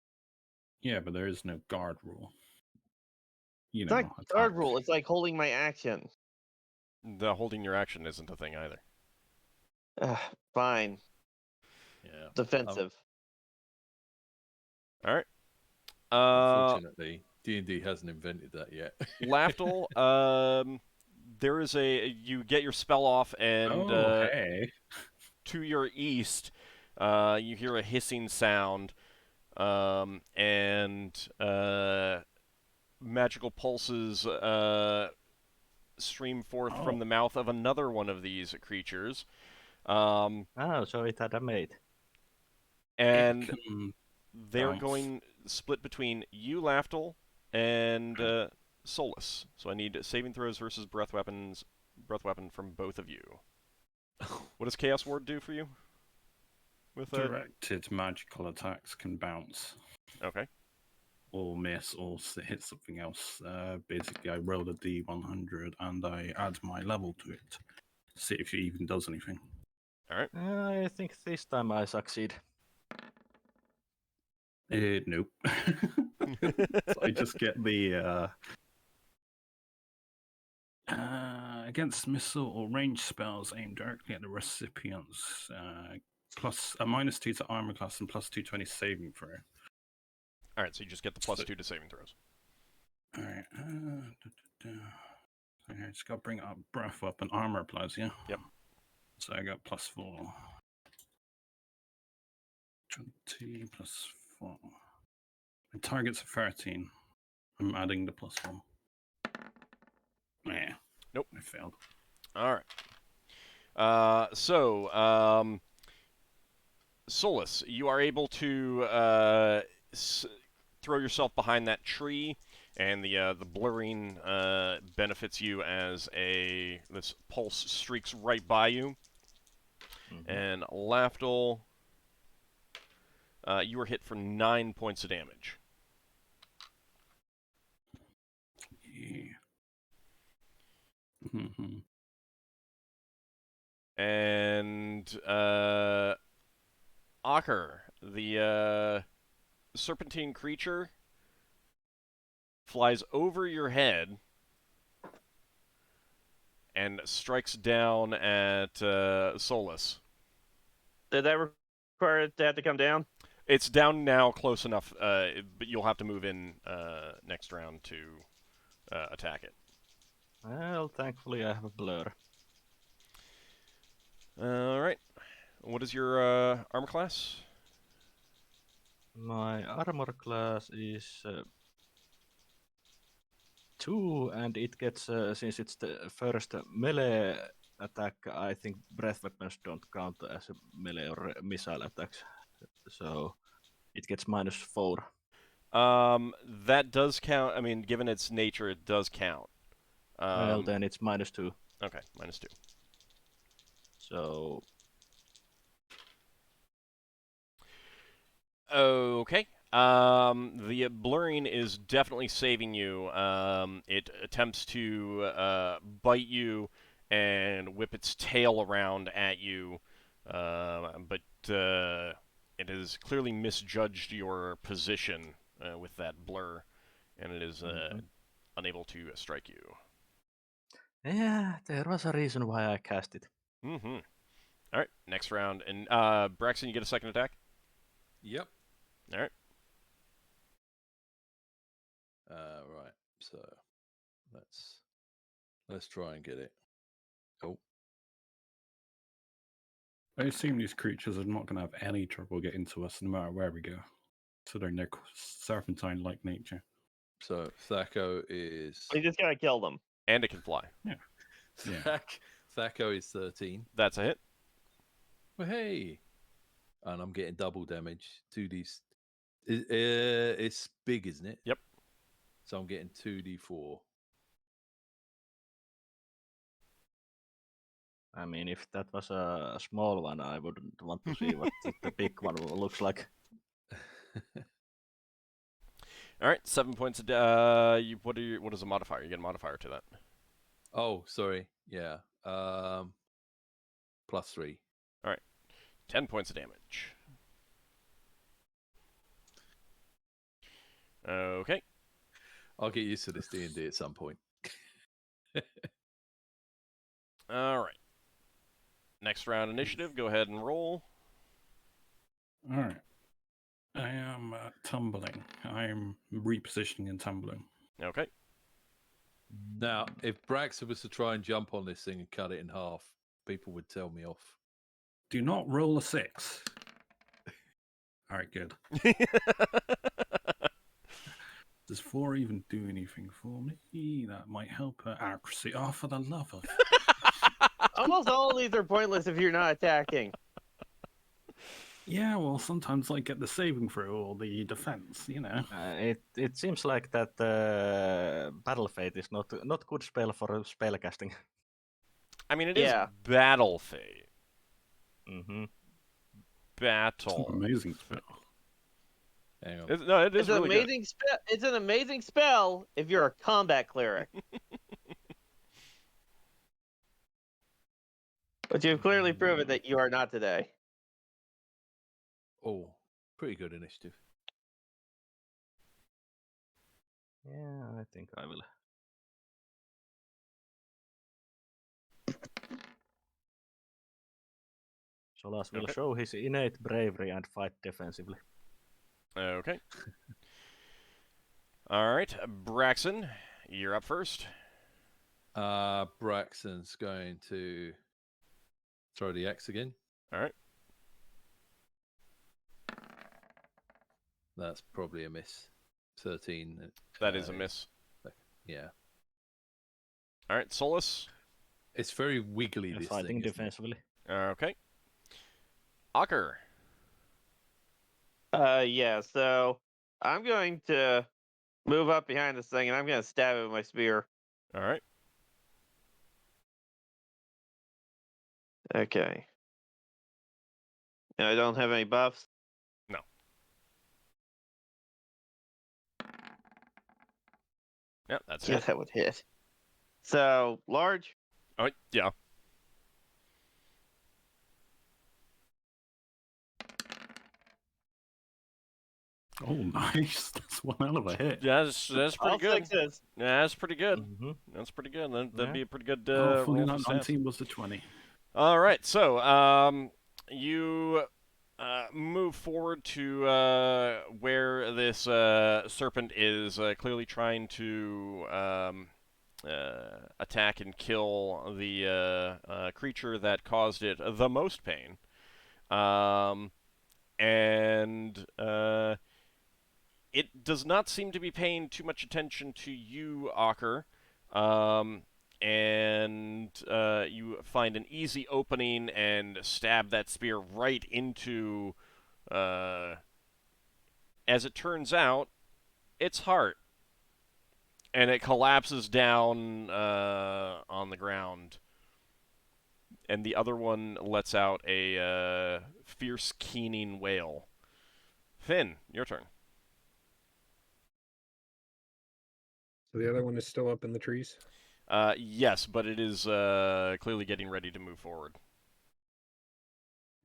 Yeah, but there is no guard rule. You It's know, not guard attack. rule, it's like holding my action. The holding your action isn't a thing either. Fine. Yeah. Defensive. All right. Unfortunately, D&D hasn't invented that yet. Lafdul, there is you get your spell off, and hey. to your east, you hear a hissing sound, and magical pulses stream forth from the mouth of another one of these creatures. So it had a mate. And they're going split between you, Lafdul, and Solas. So I need saving throws versus breath weapon from both of you. What does Chaos Ward do for you? With Directed magical attacks can bounce. Okay. Or miss, or hit something else. Basically, I roll a D100 and I add my level to it. See if it even does anything. Alright. I think this time I succeed. Nope. So I just get the against missile or range spells aimed directly at the recipients. Plus a -2 to armor class and +2 to any saving throw. Alright, so you just get the +2 to saving throws. Alright. Okay, just gotta bring up breath weapon armor applies, yeah? Yep. So I got +4. 20 +4. My target's 13. I'm adding the +1. Yeah. Nope. I failed. Alright. Solas, you are able to throw yourself behind that tree, and the blurring benefits you as this pulse streaks right by you. Mm-hmm. And Lafdul, you are hit for 9 points of damage. Yeah. Mm-hmm. And Ockar, the serpentine creature, flies over your head and strikes down at Solas. Did that require it to have to come down? It's down now, close enough, but you'll have to move in next round to attack it. Well, thankfully I have a blur. All right. What is your armor class? My armor class is 2, and it gets, since it's the first melee attack, I think breath weapons don't count as a melee or missile attacks. So it gets -4. That does count. I mean, given its nature, it does count. Well, then it's -2. Okay, -2. So Okay. The blurring is definitely saving you. It attempts to bite you and whip its tail around at you, but it has clearly misjudged your position with that blur, and it is unable to strike you. yeah, there was a reason why I cast it. Mm-hmm. All right, next round, and Braxon, you get a second attack. Yep. All right. Right. So let's try and get it. Oh, I assume these creatures are not going to have any trouble getting to us no matter where we go, considering their serpentine-like nature. so Thaco is We just gotta kill them. And it can fly. Yeah. Thaco is 13. That's a hit. Well, hey, and I'm getting double damage. 2d. It's big, isn't it? Yep. So I'm getting 2d4. I mean, if that was a small one, I wouldn't want to see what the big one looks like. All right, 7 points. What is a modifier? You get a modifier to that. Oh, sorry. Yeah. +3. 10 points of damage. Okay. I'll get used to this D&D at some point. All right. Next round initiative. Go ahead and roll. All right. I am tumbling. I'm repositioning and tumbling. Okay. Now, if Braxon was to try and jump on this thing and cut it in half, people would tell me off. Do not roll a 6. All right, good. Does 4 even do anything for me? That might help her accuracy. Oh, for the love of... Almost all of these are pointless if you're not attacking. Yeah, well, sometimes I get the saving throw or the defense, you know. It seems like that Battle Fate is not good spell for spellcasting. I mean, it Yeah. is Battle Fate. Mm-hmm. It's an Battle. amazing spell. Hang on. No, it is It's an really good. amazing spell. It's an amazing spell if you're a combat cleric. But you've clearly proven that you are not today. Oh, pretty good initiative. Yeah, I think I will. Solas will Okay. show his innate bravery and fight defensively. Okay. All right, Braxon, you're up first. Braxton's going to throw the axe again. All right. That's probably a miss. 13. That is a miss. Yeah. All right, Solas. It's very wiggly, And this fighting thing. isn't it? defensively. Okay. Ockar. Yeah, so I'm going to move up behind this thing and I'm going to stab it with my spear. All right. Okay. And I don't have any buffs. No. Yep, that's Yeah, it. that would hit. So, large. Oh, yeah. Oh, nice. That's one hell of a hit. Yeah, that's pretty All good. sixes. Yeah, that's pretty good. Mm-hmm. That's pretty good. That'd Yeah. be a pretty good Oh, roll for 49, stats. 19 was the 20. All right, so you move forward to where this serpent is clearly trying to attack and kill the creature that caused it the most pain. And it does not seem to be paying too much attention to you, Ockar. And you find an easy opening and stab that spear right into, as it turns out, its heart. And it collapses down on the ground. And the other one lets out a fierce, keening wail. Finn, your turn. So the other one is still up in the trees? Yes, but it is clearly getting ready to move forward.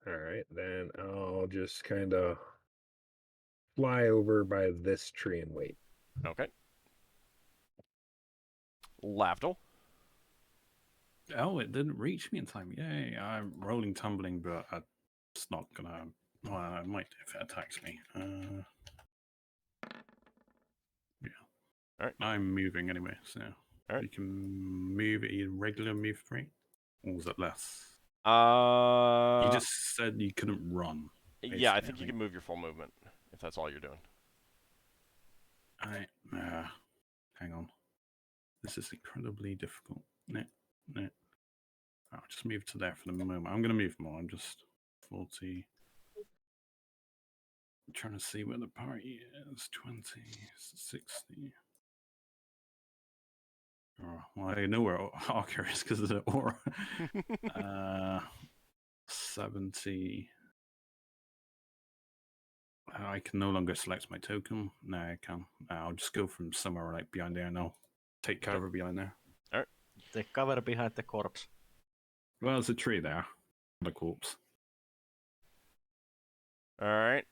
Alright, then I'll just kind of fly over by this tree and wait. Okay. Lafdul. Oh, it didn't reach me in time. Yay! I'm rolling, tumbling, but it's not gonna. Well, I might if it attacks me. Yeah. All right. I'm moving anyway, so All right. you can move at your regular move 3, or was it less? You just said you couldn't run. Yeah, I think you can move your full movement if that's all you're doing. Hang on. This is incredibly difficult. No. I'll just move to there for the moment. I'm going to move more. I'm just 40. I'm trying to see where the party is. 20, 60. Oh, well, I know where Ockar is because of the aura. 70. I can no longer select my token. No, I can. I'll just go from somewhere like behind there and I'll take cover behind there. Alright. Take cover behind the corpse. Well, there's a tree there. The corpse. Alright.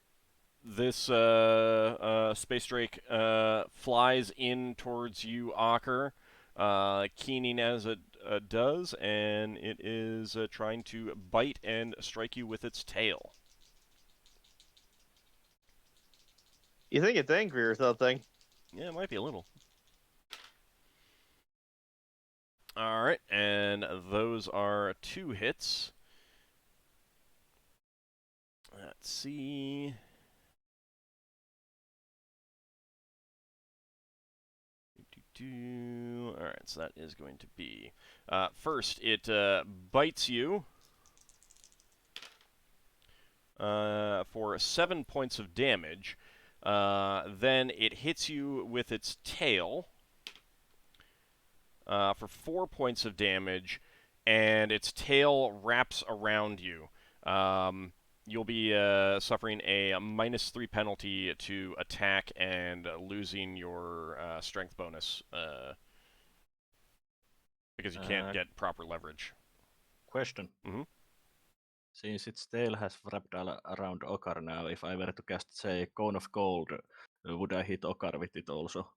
This Space Drake flies in towards you, Ockar, keening as it does, and it is trying to bite and strike you with its tail. You think it's angry or something? Yeah, it might be a little. Alright, and those are 2 hits. Let's see. Alright, so that is going to be... first, it bites you for 7 points of damage. Then it hits you with its tail for 4 points of damage, and its tail wraps around you. You'll be suffering a -3 penalty to attack and losing your strength bonus because you can't get proper leverage. Question. Mhm. Since its tail has wrapped around Ockar now, if I were to cast, say, Cone of Gold, would I hit Ockar with it also?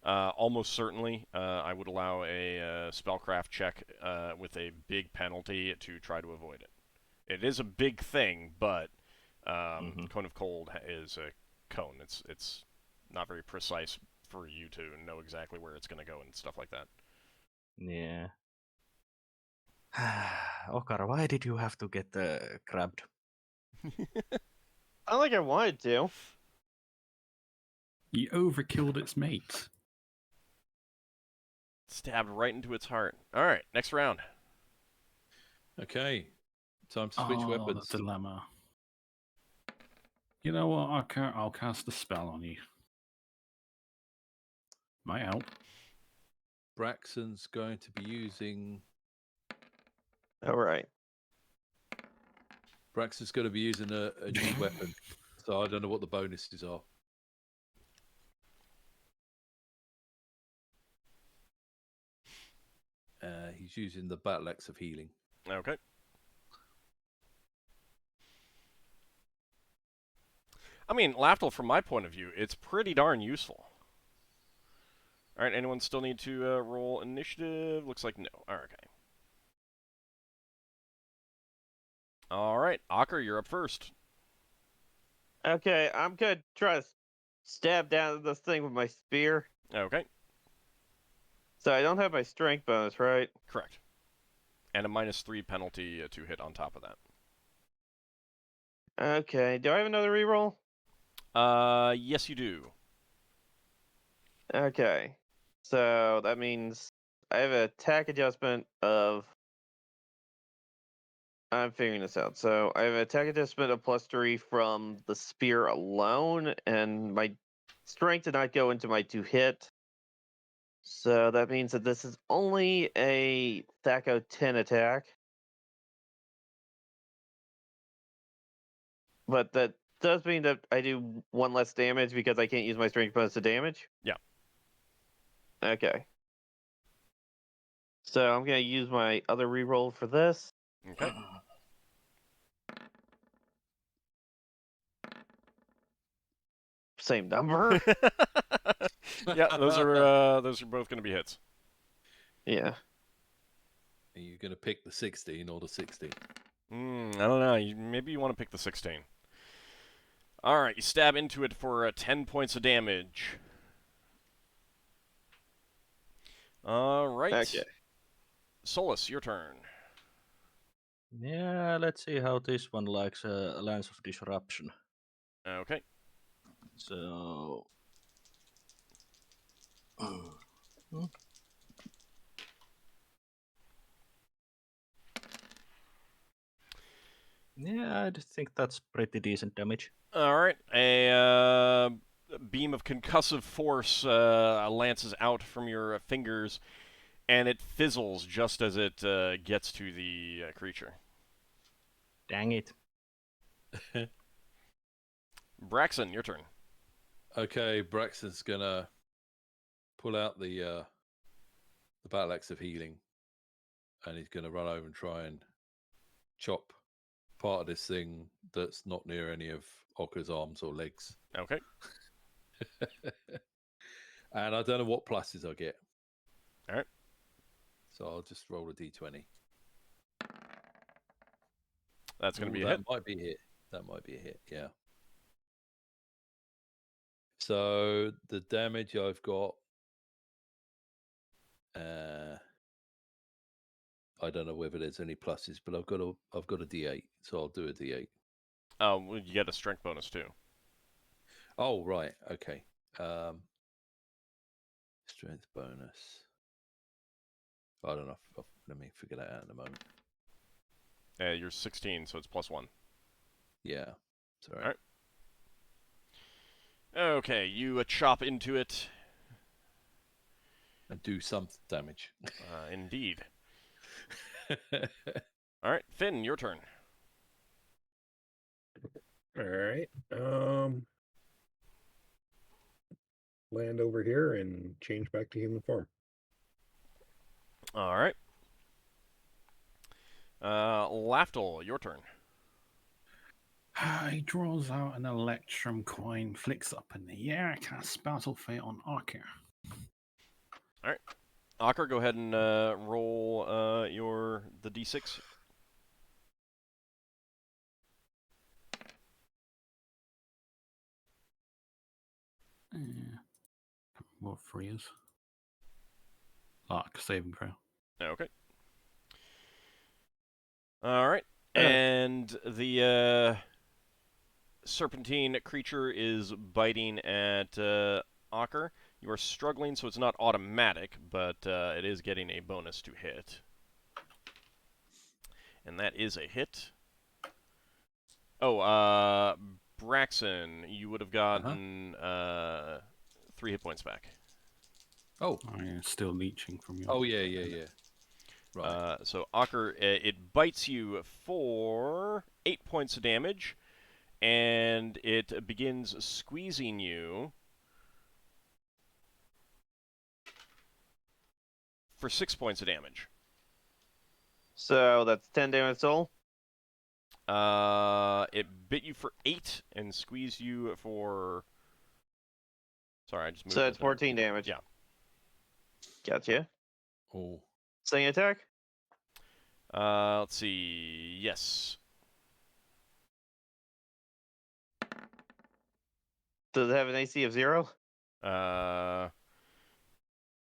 Almost certainly, I would allow a spellcraft check with a big penalty to try to avoid it. It is a big thing, but Cone of Cold is a cone. It's not very precise for you to know exactly where it's going to go and stuff like that. Yeah. Ockar, why did you have to get grabbed? I don't think I wanted to. You overkilled its mate. Stabbed right into its heart. All right, next round. Okay, time to switch weapons. The dilemma. You know what, Ockar? I'll cast a spell on you. Might help. Braxon's going to be using. All right. Braxon's going to be using a new weapon, so I don't know what the bonuses are. He's using the Battle Axe of Healing. Okay. I mean, Lafdul, from my point of view, it's pretty darn useful. All right, anyone still need to roll initiative? Looks like no. All right, All right, Ockar, you're up first. Okay, I'm gonna try to stab down this thing with my spear. Okay, So I don't have my strength bonus, right? correct. And a -3 penalty to hit on top of that. Okay, do I have another reroll? Yes, you do. Okay, so that means I have an attack adjustment of. I'm figuring this out. So I have an attack adjustment of +3 from the spear alone, and my strength did not go into my 2 hit. So that means that this is only a THAC0 10 attack. But that does mean that I do 1 less damage because I can't use my strength bonus to damage? Yeah. Okay. So I'm going to use my other reroll for this. Okay. Same number? Yeah, those are both going to be hits. Yeah. Are you going to pick the 16 or the 60? I don't know. Maybe you want to pick the 16. All right, you stab into it for 10 points of damage. All right. Okay. Solas, your turn. Yeah, let's see how this one likes Lance of Disruption. Okay. So. Yeah, I think that's pretty decent damage. All right. A beam of concussive force lances out from your fingers, and it fizzles just as it gets to the creature. Dang it. Braxon, your turn. Okay, Braxton's going to pull out the battle axe of healing, and he's going to run over and try and chop part of this thing that's not near any of Ockar's arms or legs. Okay. And I don't know what pluses I get. All right. So I'll just roll a d20. That's going to be a that hit. might be a hit. That might be a hit, yeah. So the damage I've got, I don't know whether there's any pluses, but I've got a d8, so I'll do a d8. Well, you get a strength bonus too. Oh right, okay. Strength bonus. I don't know. Let me figure that out in a moment. You're 16, so it's +1. Yeah, sorry. All right. Okay, you chop into it. And do some damage. Indeed. All right, Finn, your turn. All right. Land over here and change back to human form. All right. Lafdul, your turn. He draws out an electrum coin, flicks up in the air, casts Battle Fate on Ockar. All right. Ockar, go ahead and roll the d6. What free is? Saving throw. Okay. All right. And the serpentine creature is biting at Ockar. You are struggling, so it's not automatic, but it is getting a bonus to hit. And that is a hit. Oh, Braxon, you would have gotten 3 hit points back. Oh. I'm still leeching from you. Oh, yeah. Right. So, Ockar, it bites you for 8 points of damage, and it begins squeezing you for 6 points of damage. So that's 10 damage total? It bit you for 8 and squeezed you for... Sorry, I just moved. So it's 14 damage. Yeah. Gotcha. Oh. Second attack? Let's see. Yes. Does it have an AC of 0?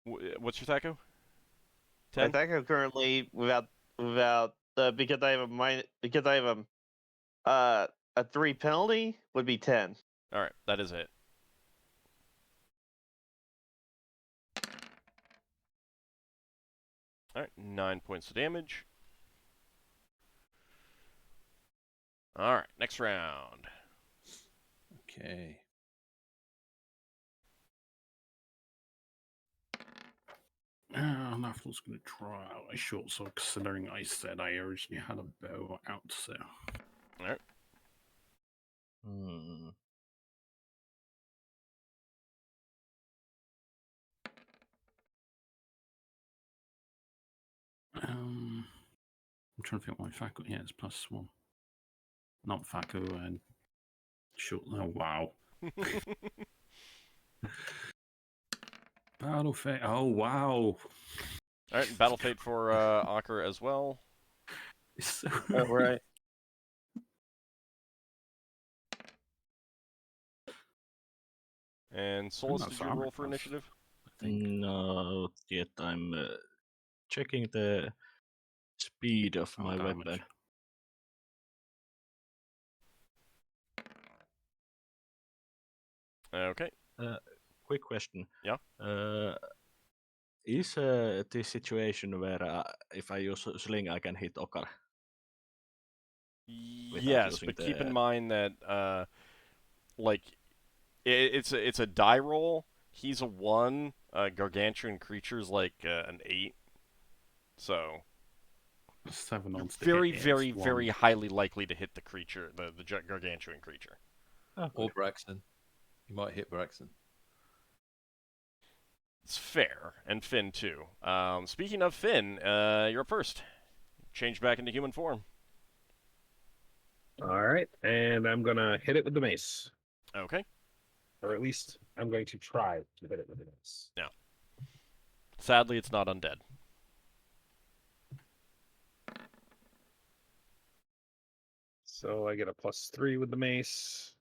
What's your THAC0? My 10? THAC0 currently because I have a 3 penalty would be 10. All right, that is it. All right, 9 points of damage. All right, next round. Okay. Lafdul's going to try out a short sword, considering I said I originally had a bow out, so. All right. Hmm. I'm trying to think what my faculty. Yeah, it's +1. Not faculty and short. Oh wow. Battle fate. Oh wow. All right, battle fate for Ockar as well. So... Oh, right. And Solas, not did you armor roll for class, initiative? I think. Not yet. I'm checking the speed of Oh, my damage. weapon. Okay. Quick question. Yeah. Is this situation where if I use sling, I can hit Ockar? Yes, using but keep in the- mind that like it's a die roll. He's a 1. Gargantuan creature's like an 8. So 7 you're odds to very, hit, very, it's very 1. highly likely to hit the creature, the gargantuan creature. Oh, Or good. Braxon. You might hit Braxon. It's fair, and Finn too. Speaking of Finn, you're up first. Change back into human form. All right, and I'm gonna hit it with the mace, Okay. or at least I'm going to try to hit it with the mace. Sadly, it's not undead. So I get a +3 with the mace,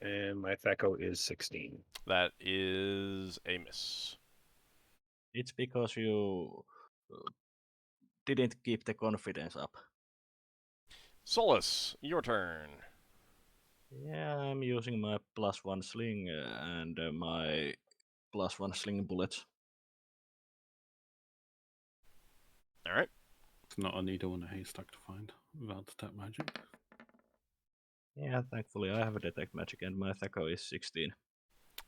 and my THAC0 is 16. That is a miss. It's because you didn't keep the confidence up. Solas, your turn. Yeah, I'm using my +1 sling and my +1 sling bullets. All right. It's not a needle in a haystack to find without detect magic. Yeah, thankfully I have a detect magic and my THAC0 is 16.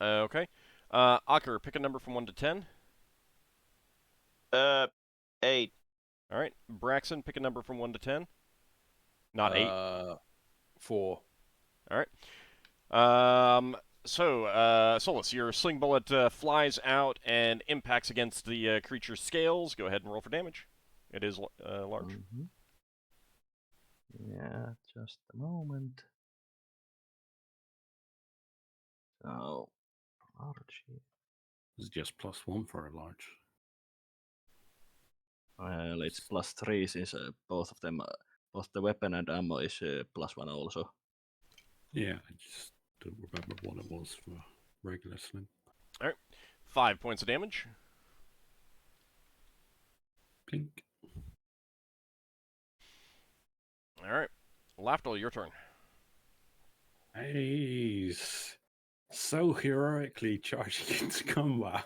Okay. Ockar, pick a number from 1 to 10. 8. All right. Braxon, pick a number from 1 to 10. Not 8. 4. All right. Solas, your sling bullet flies out and impacts against the creature's scales. Go ahead and roll for damage. It is large. Mm-hmm. Yeah, just a moment. So, large. It's just +1 for a large. Well, it's +3 since both of them, both the weapon and ammo is +1 also. Yeah, I just don't remember what it was for regular sling. All right. 5 points of damage. Pink. All right. Lafdul, your turn. He's so heroically charging into combat.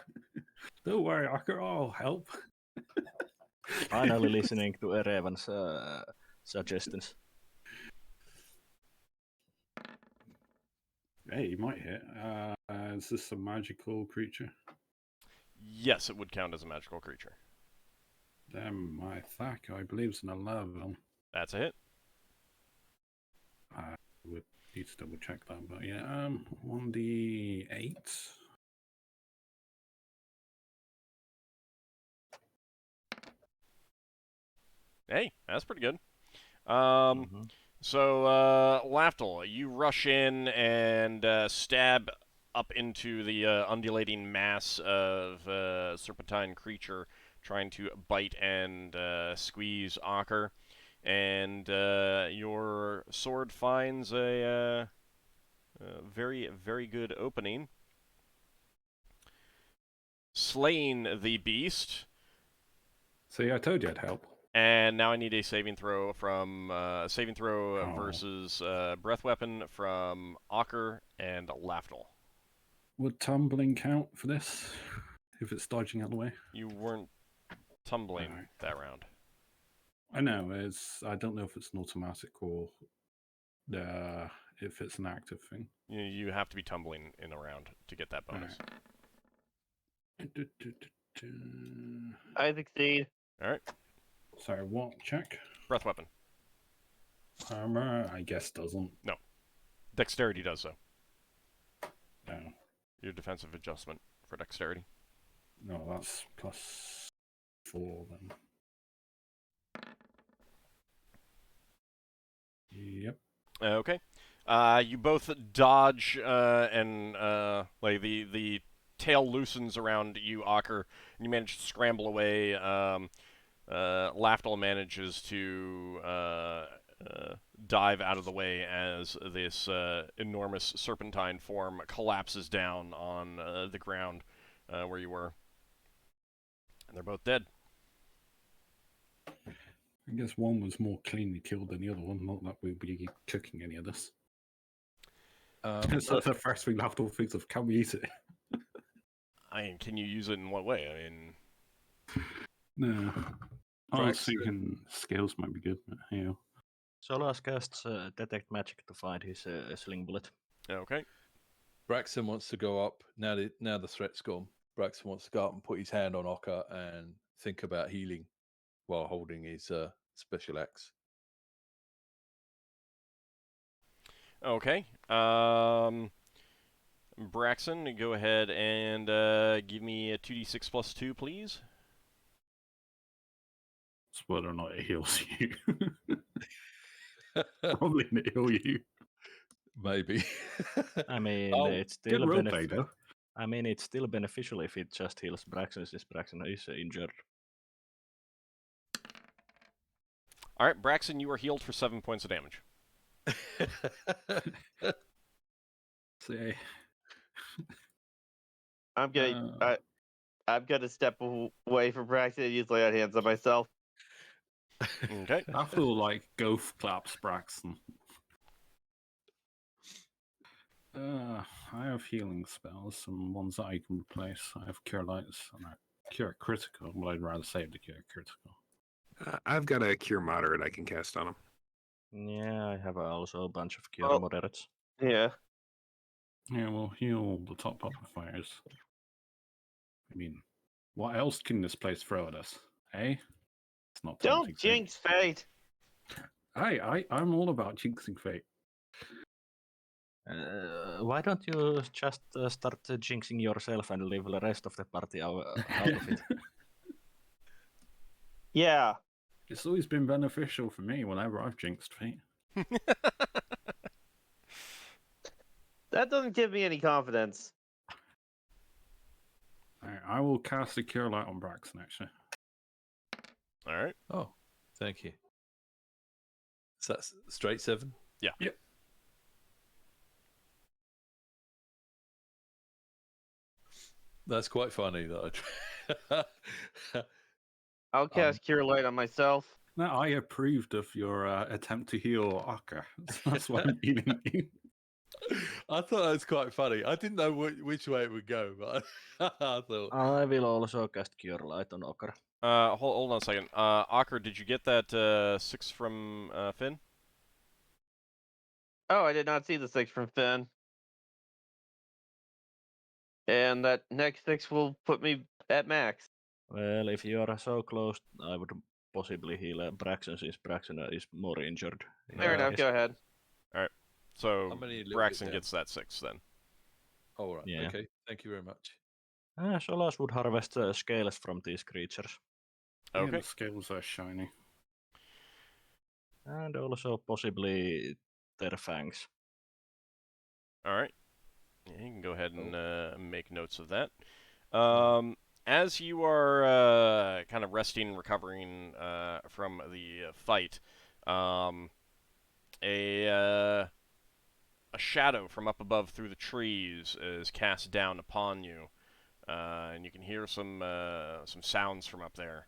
Don't worry, Ockar, I'll help. Finally listening to Erevan's suggestions. Hey, you might hit. Is this a magical creature? Yes, it would count as a magical creature. Then my THAC, I believe, is an 11. That's a hit. I would need to double check that, but yeah, 1d8. Hey, that's pretty good. Mm-hmm. So, Lafdul, you rush in and stab up into the undulating mass of serpentine creature trying to bite and squeeze Ockar. And your sword finds a Very, very good opening. Slaying the beast. See, I told you I'd help. And now I need a saving throw from Oh. versus breath weapon from Ockar and Lafdul. Would tumbling count for this? If it's dodging out of the way? You weren't tumbling Alright. that round. I know, I don't know if it's an automatic or if it's an active thing. You have to be tumbling in a round to get that bonus. I succeed. All right. Sorry, what? Check? Breath weapon. Armor, I guess, doesn't. No. Dexterity does so. No. Your defensive adjustment for dexterity. No, that's +4 then. Yep. Okay. You both dodge and like the tail loosens around you, Ockar, and you manage to scramble away. Lafdul manages to dive out of the way as this enormous serpentine form collapses down on the ground where you were. And they're both dead. I guess one was more cleanly killed than the other one, not that we'd be cooking any of this. So the first thing Lafdul thinks of, can we eat it? I mean, can you use it in what way? I mean... No. Braxon. Seeking skills might be good, but yeah. Solas casts Detect Magic to find his sling bullet. Okay. Braxon wants to go up now. The threat's gone. Braxon wants to go up and put his hand on Ockar and think about healing while holding his special axe. Okay. Braxon, go ahead and give me a 2d6 plus 2, please. It's whether or not it heals you. Probably not heal you. Maybe. I mean, Oh, it's still Good roleplay, though. I mean, it's still beneficial if it just heals Braxon, since Braxon is injured. All right, Braxon, you are healed for 7 points of damage. See, I'm gonna step away from Braxton and use lay on hands on myself. Okay. I feel like Goth claps Braxton. I have healing spells, some ones that I can replace. I have Cure Lights and a Cure Critical, but I'd rather save the Cure Critical. I've got a Cure Moderate I can cast on him. Yeah, I have also a bunch of Cure Oh. Moderates. Yeah. Yeah, we'll heal the top fires. I mean, what else can this place throw at us? Eh? It's not Don't tempting fate. jinx fate. I'm all about jinxing fate. Why don't you just start jinxing yourself and leave the rest of the party out of it? Yeah. It's always been beneficial for me whenever I've jinxed fate. That doesn't give me any confidence. I will cast a Cure Light on Braxon, actually. All right. Oh, thank you. Is that straight 7? Yeah. Yep. That's quite funny that I. I'll cast Cure Light on myself. No, I approved of your attempt to heal Ockar. That's why I'm healing you. I thought that was quite funny. I didn't know which way it would go, but I thought. I will also cast Cure Light on Ockar. Hold on a second. Ockar, did you get that 6 from Finn? Oh, I did not see the 6 from Finn. And that next 6 will put me at max. Well, if you are so close, I would possibly heal Braxon, since Braxon is more injured. Fair enough, go ahead. All right. So I'm only a little bit Braxon down. gets that 6 then. All right. Yeah. Okay. Thank you very much. Solas would harvest scales from these creatures. Yeah, Okay. the scales are shiny. And also possibly their fangs. All right. Yeah, you can go ahead and make notes of that. As you are kind of resting, recovering from the fight, a a shadow from up above through the trees is cast down upon you, and you can hear some sounds from up there.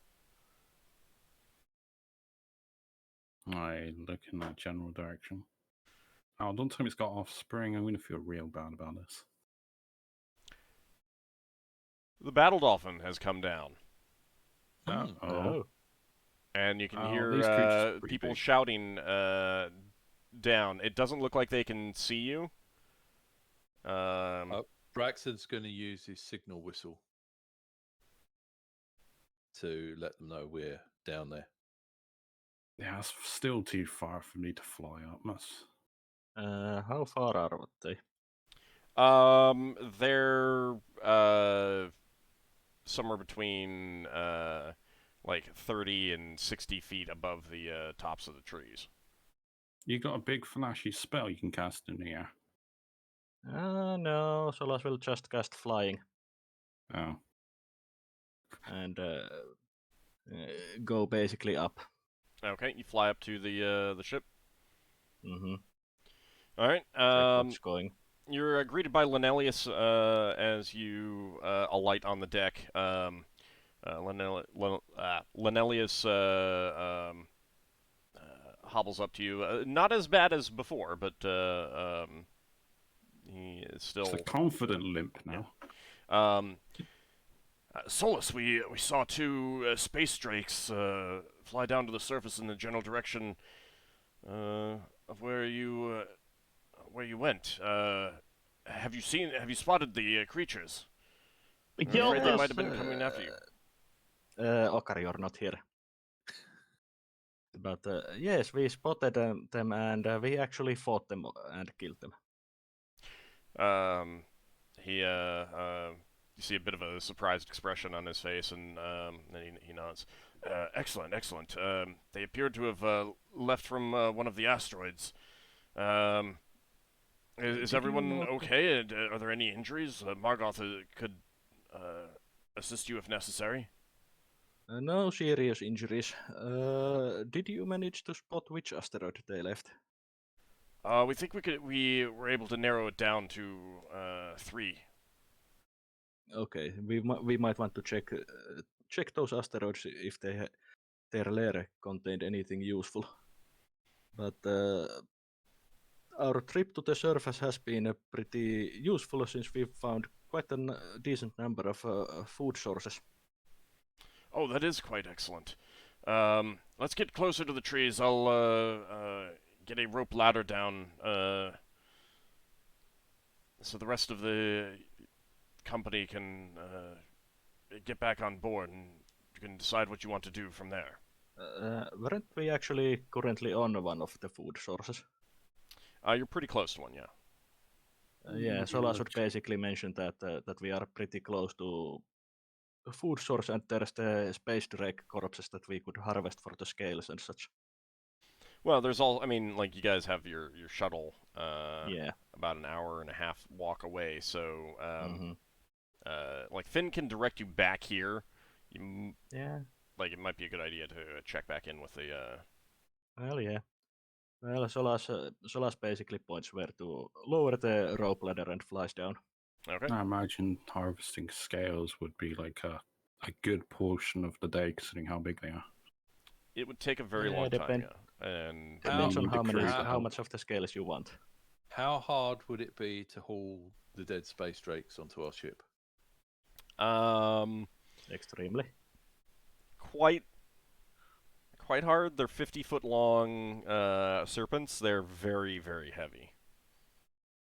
I look in that general direction. Oh, don't tell me it's got offspring. I'm going to feel real bad about this. The battle dolphin has come down, Oh. and you can Oh, hear these creatures are pretty people big. shouting down. It doesn't look like they can see you. Braxton's going to use his signal whistle to let them know we're down there. Yeah, it's still too far for me to fly up. That's... How far are they? They're somewhere between like 30 and 60 feet above the tops of the trees. You got a big flashy spell you can cast in the air. No, Solas will just cast flying Oh. and go basically up. Okay, you fly up to the ship. Mm-hmm. All right. Check what's going. You're greeted by Lenelius as you alight on the deck. Lenelius hobbles up to you. Not as bad as before, but he is still... It's a confident limp now. Solas, we saw two space drakes fly down to the surface in the general direction of where you went. Have you spotted the creatures? I'm afraid they might have been coming after you. Ockar, you're not here. But yes, we spotted them and we actually fought them and killed them. You see a bit of a surprised expression on his face, and then he nods. Excellent. They appeared to have left from one of the asteroids. Is everyone okay? Are there any injuries? Margoth could assist you if necessary. No serious injuries. Did you manage to spot which asteroid they left? We think we were able to narrow it down to 3. Okay, we might want to check those asteroids if their lair contained anything useful. But our trip to the surface has been pretty useful since we've found quite a decent number of food sources. Oh, that is quite excellent. Let's get closer to the trees. I'll get a rope ladder down so the rest of the company can get back on board, and you can decide what you want to do from there. Weren't we actually currently on one of the food sources? You're pretty close to one, yeah. Yeah, Solas would basically mention that we are pretty close to a food source, and there's the space drake corpses that we could harvest for the scales and such. Well, like you guys have your shuttle Yeah. about an hour and a half walk away, so like Finn can direct you back here. Yeah. Like it might be a good idea to check back in with the Well, yeah. Well, Solas basically points where to lower the rope ladder and flies down. Okay. I imagine harvesting scales would be like a good portion of the day, considering how big they are. It would take a very long time, yeah. And Depends on How- how much of the scales you want. How hard would it be to haul the dead space drakes onto our ship? Extremely. Quite hard. They're 50-foot long serpents. They're very, very heavy.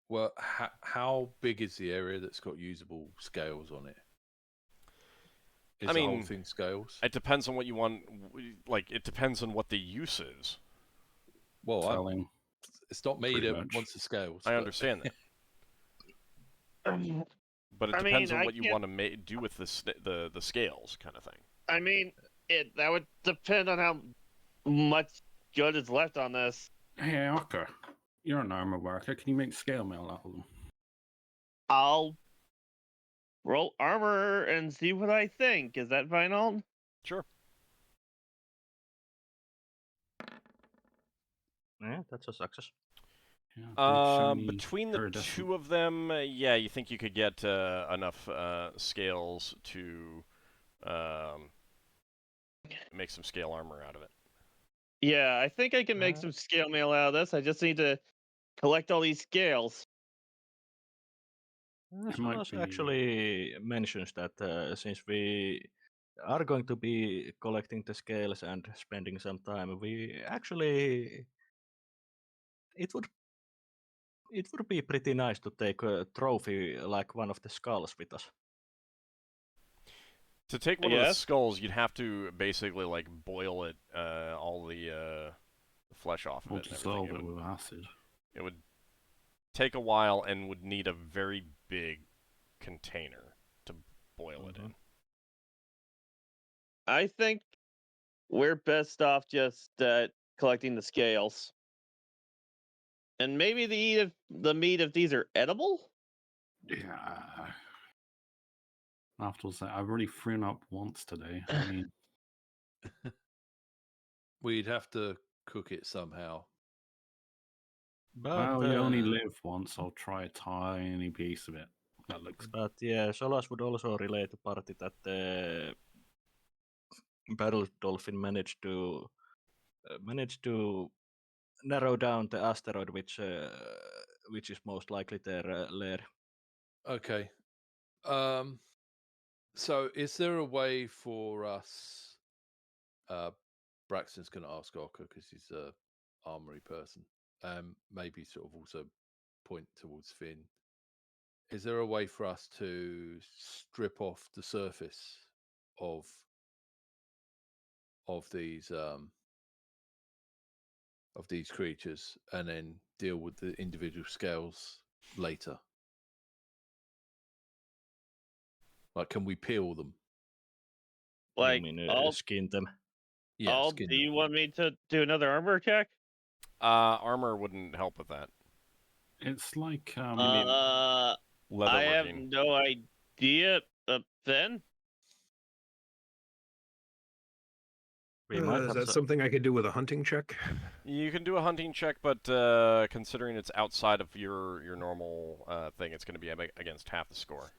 Well, how big is the area that's got usable scales on it? Is the whole thing scales? It depends on what you want. Like, it depends on what the use is. Well, it's not me that wants the scales. I understand that. But it depends on what you want to do with the scales, kind of thing. I mean, that would depend on how much good is left on this. Hey, Ockar, you're an armor worker. Can you make scale mail out of them? I'll roll armor and see what I think. Is that fine, Ald? Sure. Yeah, that's a success. big, shiny, Between the iridescent. two of them, yeah, you think you could get enough scales to make some scale armor out of it. Yeah, I think I can make some scale mail out of this. I just need to collect all these scales. It might Solas be- actually mentions that since we are going to be collecting the scales and spending some time, we actually it would be pretty nice to take a trophy like one of the skulls with us. To take one of the Yes. skulls, you'd have to basically like boil it, all the flesh off of Or it and everything. dissolve it with acid. It would take a while and would need a very big container to boil it in. I think we're best off just collecting the scales. And maybe the meat of these are edible? Yeah. Afterwards, I've already thrown up once today. I mean, We'd have to cook it somehow. But well, you only live once. I'll try a tiny piece of it. That looks. But yeah, Solas would also relate to party that the Battle Dolphin managed to narrow down the asteroid which is most likely their lair. Okay. So is there a way for us? Braxton's going to ask Ockar because he's a armory person. Maybe sort of also point towards Finn. Is there a way for us to strip off the surface of these creatures and then deal with the individual scales later? Like, can we peel them? Like, You mean I'll, skin them? Yeah. I'll, skin do them. you want me to do another armor check? Armor wouldn't help with that. It's like I have Leatherworking. no idea. Then We might Is have that something I could do with a hunting check? You can do a hunting check, but considering it's outside of your normal thing, it's going to be against half the score.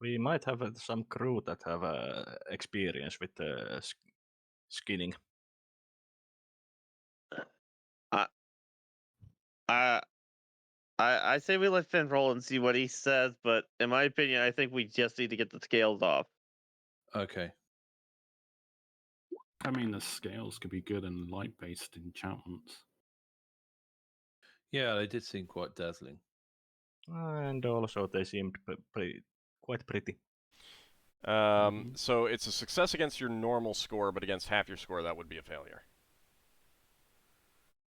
we might have some crew that have experience with skinning. I say we let Finn roll and see what he says, but in my opinion, I think we just need to get the scales off. Okay. I mean, the scales could be good in light-based enchantments. Yeah, they did seem quite dazzling. And also they seemed quite pretty. So it's a success against your normal score, but against half your score, that would be a failure.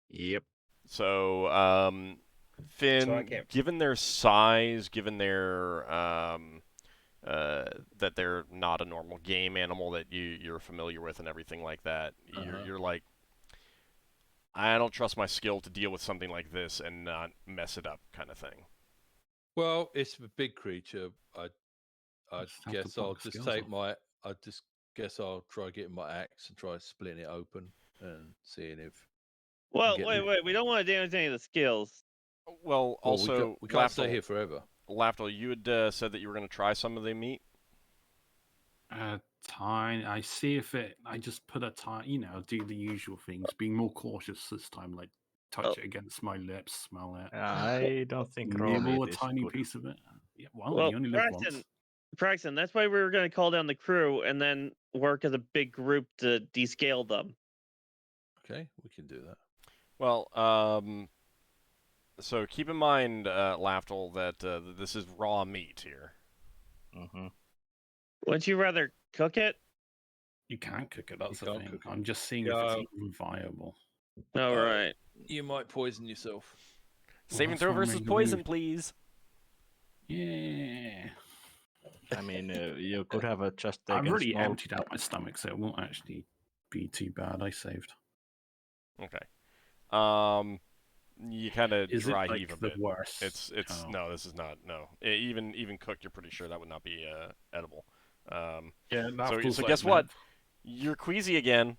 Yep. So, Finn, So I can't- given their size, given their that they're not a normal game animal that you're familiar with and everything like that, you're like, I don't trust my skill to deal with something like this and not mess it up, kind of thing. Well, it's a big creature. I Just have to guess block I'll the just scales take off. my. I just guess I'll try getting my axe and try splitting it open and seeing if. Well, Get wait. the- We don't want to damage any of the skills. Well, also, we can't stay here forever. Lafdul, you had said that you were going to try some of the meat. Tiny. I see if it. I just put a tiny. Do the usual things. Being more cautious this time. Like touch it against my lips, smell it. I don't think raw Nibble a meat is tiny good. piece of it. Yeah. Well, Well, you only live once. Braxon, that's why we were going to call down the crew and then work as a big group to descale them. Okay, we can do that. Well, so keep in mind, Lafdul, that this is raw meat here. Mm-hmm. Wouldn't you rather cook it? You can't cook it. That's You the can't thing. cook it. I'm just seeing if it's even viable. All right. You might poison yourself. Saving that's throw why I'm versus making the poison, move. please. Yeah. I mean, you could have just I've taken already small. emptied out my stomach, so it won't actually be too bad. I saved. Okay. You kind of Is it dry like heave a the bit. worst? It's Oh. no, this is not. No, even cooked, you're pretty sure that would not be edible. Yeah. So guess what? You're queasy again.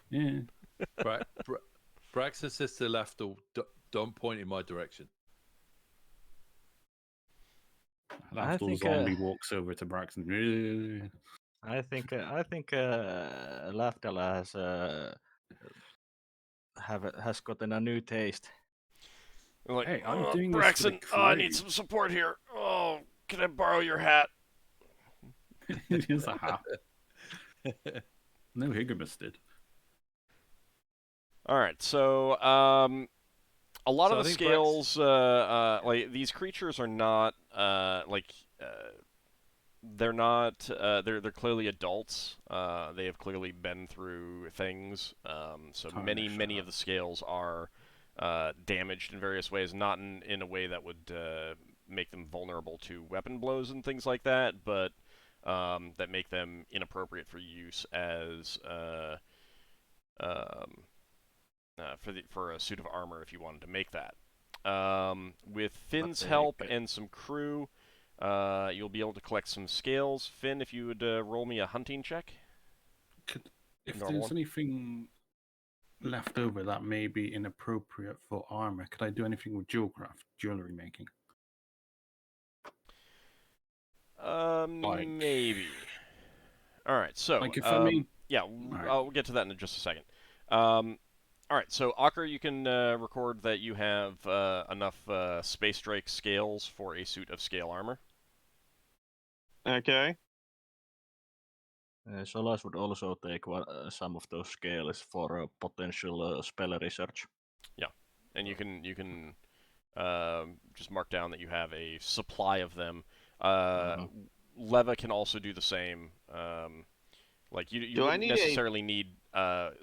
Yeah. Braxton says to Lafdul, Don't point in my direction. Lafdul zombie walks over to Braxon. I think Lafdul has gotten a new taste. We're like, Hey, I'm doing this for the Braxon, I need crew." some support here. Oh, can I borrow your hat? It is a hat. No, Higgabus did. All right, so a lot So of I the think scales, like these creatures are not they're not they're clearly adults. They have clearly been through things. So many Tarnish, of the scales are damaged in various ways, not in a way that would make them vulnerable to weapon blows and things like that, but that make them inappropriate for use as for a suit of armor if you wanted to make that. With Finn's help and some crew, you'll be able to collect some scales. Finn, if you would roll me a hunting check. If Normal there's one. anything left over that may be inappropriate for armor, could I do anything with jewelry making? Like- Maybe. All right, so Like if I made... yeah, Alright. I'll get to that in just a second. All right, so Ockar, you can record that you have enough Space Drake scales for a suit of scale armor. Okay. Solas would also take some of those scales for potential spell research. And you can just mark down that you have a supply of them. Leva can also do the same. Like you Do I wouldn't need necessarily need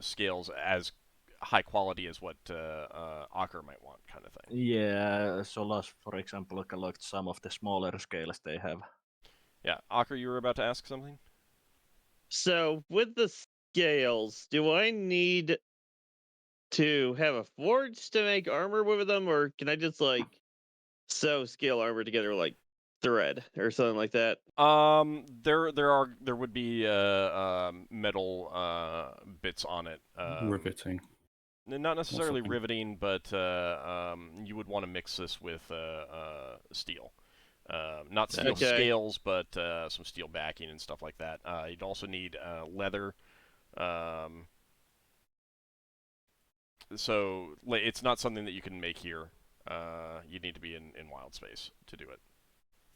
scales as high quality as what Ockar might want, kind of thing. Yeah, Solas, for example, collect some of the smaller scales they have. Yeah, Ockar, you were about to ask something? So with the scales, do I need to have a forge to make armor with them, or can I just like sew scale armor together like thread or something like that? There would be metal bits on it. riveting. Not necessarily something. riveting, but you would want to mix this with steel. Not steel Okay. scales, but some steel backing and stuff like that. You'd also need leather. So it's not something that you can make here. You need to be in wild space to do it.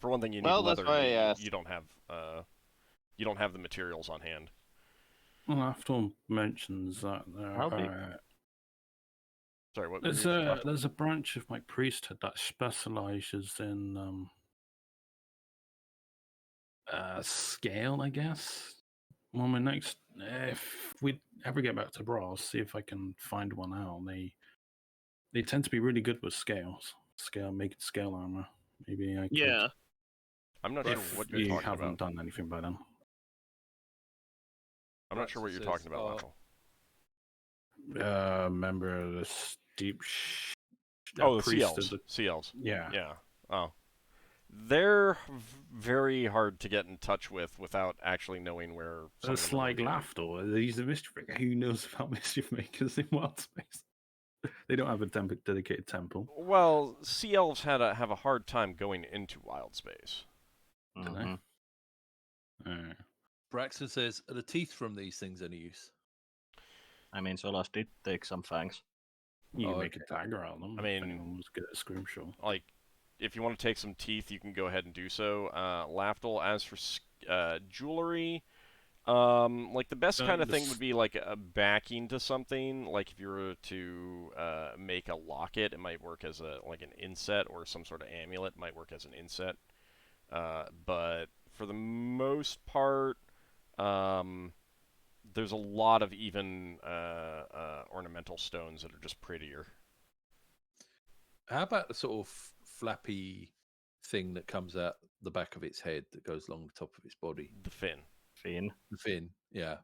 For one thing, you need Well, that's leather. why I asked. You don't have the materials on hand. Well, Lafdul mentions that How big? Sorry, what? There's a branch of my priesthood that specializes in scale, I guess. Well, my next, if we ever get back to Brawl, see if I can find one out. They tend to be really good with scales. Making scale armor. Maybe I could. Yeah. I'm not sure If what you're you talking haven't about. done anything by then. I'm not sure what you're talking about, Michael. Remember the steep. Oh, the priesthood. CLs. Yeah. Yeah. Oh. They're very hard to get in touch with without actually knowing where. It's like Lafdul. He's a Mischiefmaker. Who knows about Mischiefmakers in wild space? They don't have a dedicated temple. Well, sea elves have a hard time going into wild space. Do they? Braxon says, are the teeth from these things any use? I mean, Solas did take some fangs. You can make a dagger out of them. I mean, if anyone was good at scrimshaw. Like, if you want to take some teeth, you can go ahead and do so. Lafdul, as for jewelry, like the best kind of thing would be like a backing to something. Like if you were to make a locket, it might work as an inset, or some sort of amulet might work as an inset. But for the most part, there's a lot of even ornamental stones that are just prettier. How about the sort of flappy thing that comes out the back of its head that goes along the top of its body? The fin. Fin. The fin, yeah.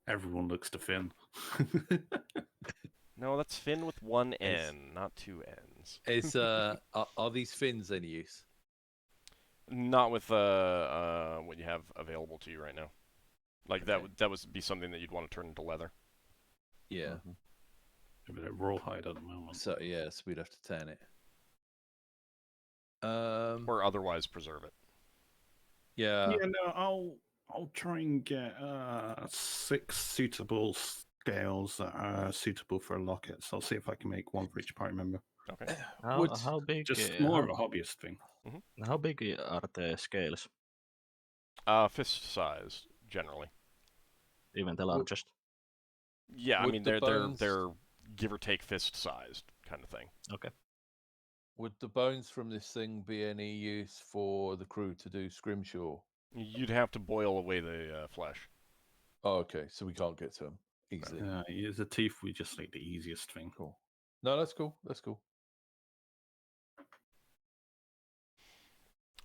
Everyone looks to Finn. No, that's fin with one N, not two N's. Is are these fins any use? Not with what you have available to you right now. Like Okay. that would be something that you'd want to turn into leather. Yeah. But at rawhide at the moment. So yes, we'd have to tan it. Or otherwise preserve it. Yeah. Yeah, no, I'll try and get 6 suitable scales that are suitable for a locket. So I'll see if I can make one for each party member. Okay. How big? Just more of a hobbyist thing. How big are the scales? Fist size, generally. Even the largest. Yeah, I Would mean the they're bones- give or take fist sized kind of thing. Okay. Would the bones from this thing be any use for the crew to do scrimshaw? You'd have to boil away the flesh. Oh, okay. So we can't get to them easily. As a thief, we just like the easiest thing. Cool. No, that's cool. That's cool.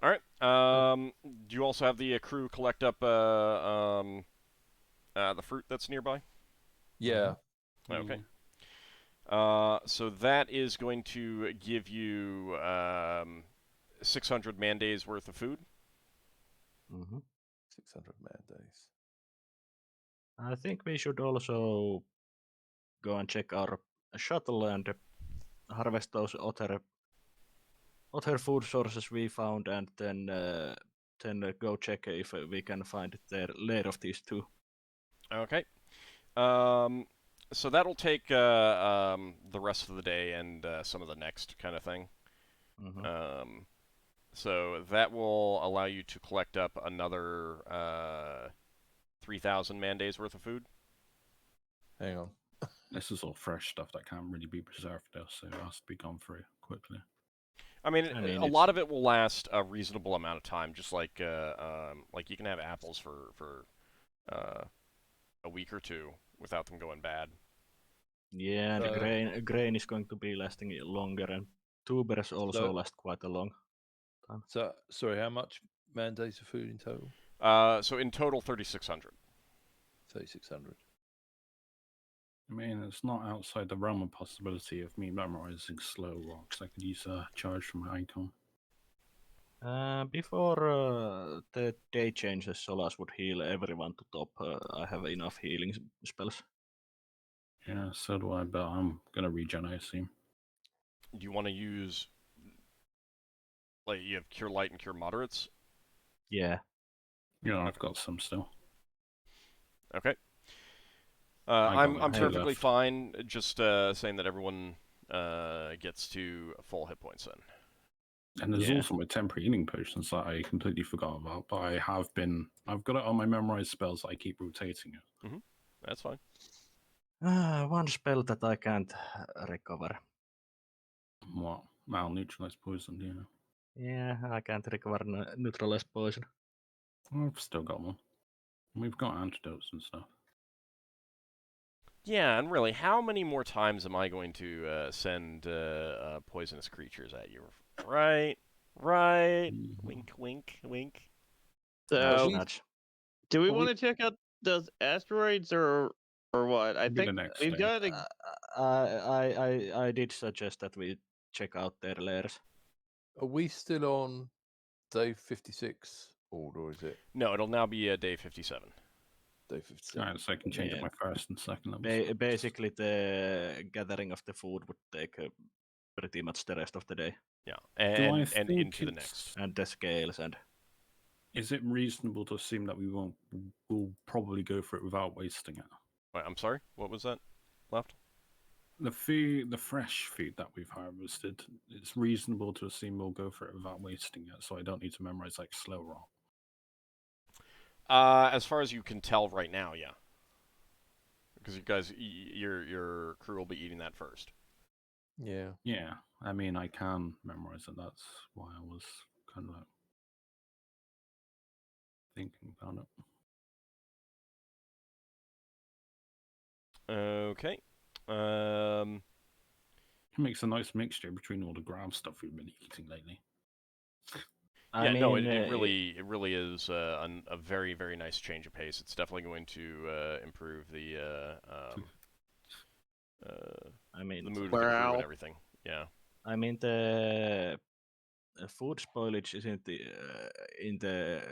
All right. Do you also have the crew collect up the fruit that's nearby? Yeah. Okay. So that is going to give you 600 man days worth of food. 600 man days. I think we should also go and check our shuttle and harvest those other food sources we found, and then go check if we can find the lair of these two. Okay. So that'll take the rest of the day and some of the next kind of thing. So that will allow you to collect up another 3,000 man days worth of food. Hang on. This is all fresh stuff that can't really be preserved though, so it has to be gone through quickly. I mean a lot of it will last a reasonable amount of time, just like you can have apples for a week or two without them going bad. Yeah, and grain is going to be lasting longer, and tubers also last quite a long time. So, sorry, how much man days of food in total? So in total, 3,600. 3,600. I mean, it's not outside the realm of possibility of me memorizing slow rocks. I could use a charge from my icon. Before the day changes, Solas would heal everyone to top. I have enough healing spells. Yeah, so do I, but I'm gonna regen, I assume. Do you want to use, like, you have Cure Light and Cure Moderates? Yeah. Yeah, I've got some still. Okay. I'm perfectly fine just saying that everyone gets to full hit points then. And there's also my temporary healing potions that I completely forgot about, but I've got it on my memorized spells, so I keep rotating it. That's fine. One spell that I can't recover. What? Well, neutralize poison, yeah. Yeah, I can't recover neutralize poison. I've still got one. We've got antidotes and stuff. Yeah, and really, how many more times am I going to send poisonous creatures at you? Right. Wink, wink, wink. So, Nudge. do we want to check out those asteroids or what? I think we've got to. I did suggest that we check out their lairs. Are we still on day 56, or is it? No, it'll now be day 57. Day 57. Alright, so I can change my first and second levels. Basically, the gathering of the food would take pretty much the rest of the day. Yeah, and into the next. And the scales and. Is it reasonable to assume that we'll probably go for it without wasting it? Wait, I'm sorry. What was that left? The fresh food that we've harvested, it's reasonable to assume we'll go for it without wasting it, so I don't need to memorize like slow roll. As far as you can tell right now, yeah. Because you guys, your crew will be eating that first. Yeah. Yeah, I mean, I can memorize it. That's why I was kind of like thinking about it. Okay. It makes a nice mixture between all the grab stuff we've been eating lately. Yeah, no, it really is a very, very nice change of pace. It's definitely going to improve the mood of the crew and everything. Yeah. I mean, the food spoilage isn't in the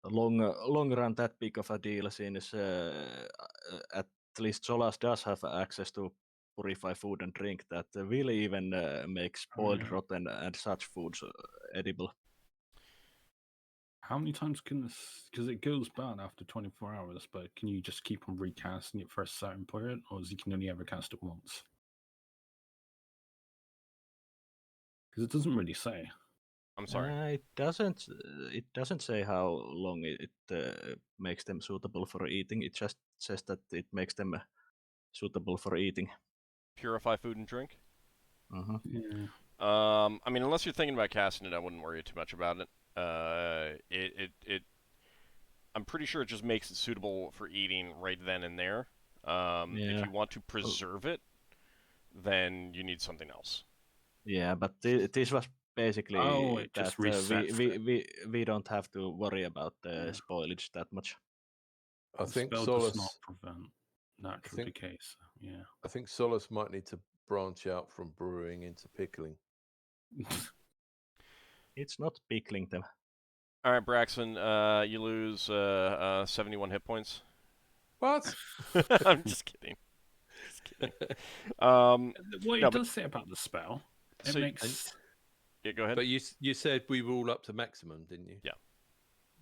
long run that big of a deal, since at least Solas does have access to purify food and drink that will even make spoiled, yeah. rotten, and such foods edible. How many times can this? Because it goes bad after 24 hours, but can you just keep on recasting it for a certain period, or is you can only ever cast it once? Because it doesn't really say. I'm sorry. It doesn't. It doesn't say how long it makes them suitable for eating. It just says that it makes them suitable for eating. Purify food and drink. Mm-hmm. Yeah. I mean, unless you're thinking about casting it, I wouldn't worry too much about it. I'm pretty sure it just makes it suitable for eating right then and there. If Yeah. you want to preserve it, then you need something else. Yeah, but this was basically Oh, it that just resets we don't have to worry about the spoilage that much. I The think spell does not Solas. prevent natural think- decay. So, yeah. I think Solas might need to branch out from brewing into pickling. It's not pickling them. All right, Braxon, you lose 71 hit points. What? I'm just kidding. Just kidding. What it no, does say about the spell, it So- makes Yeah, go ahead. But you said we were all up to maximum, didn't you? Yeah.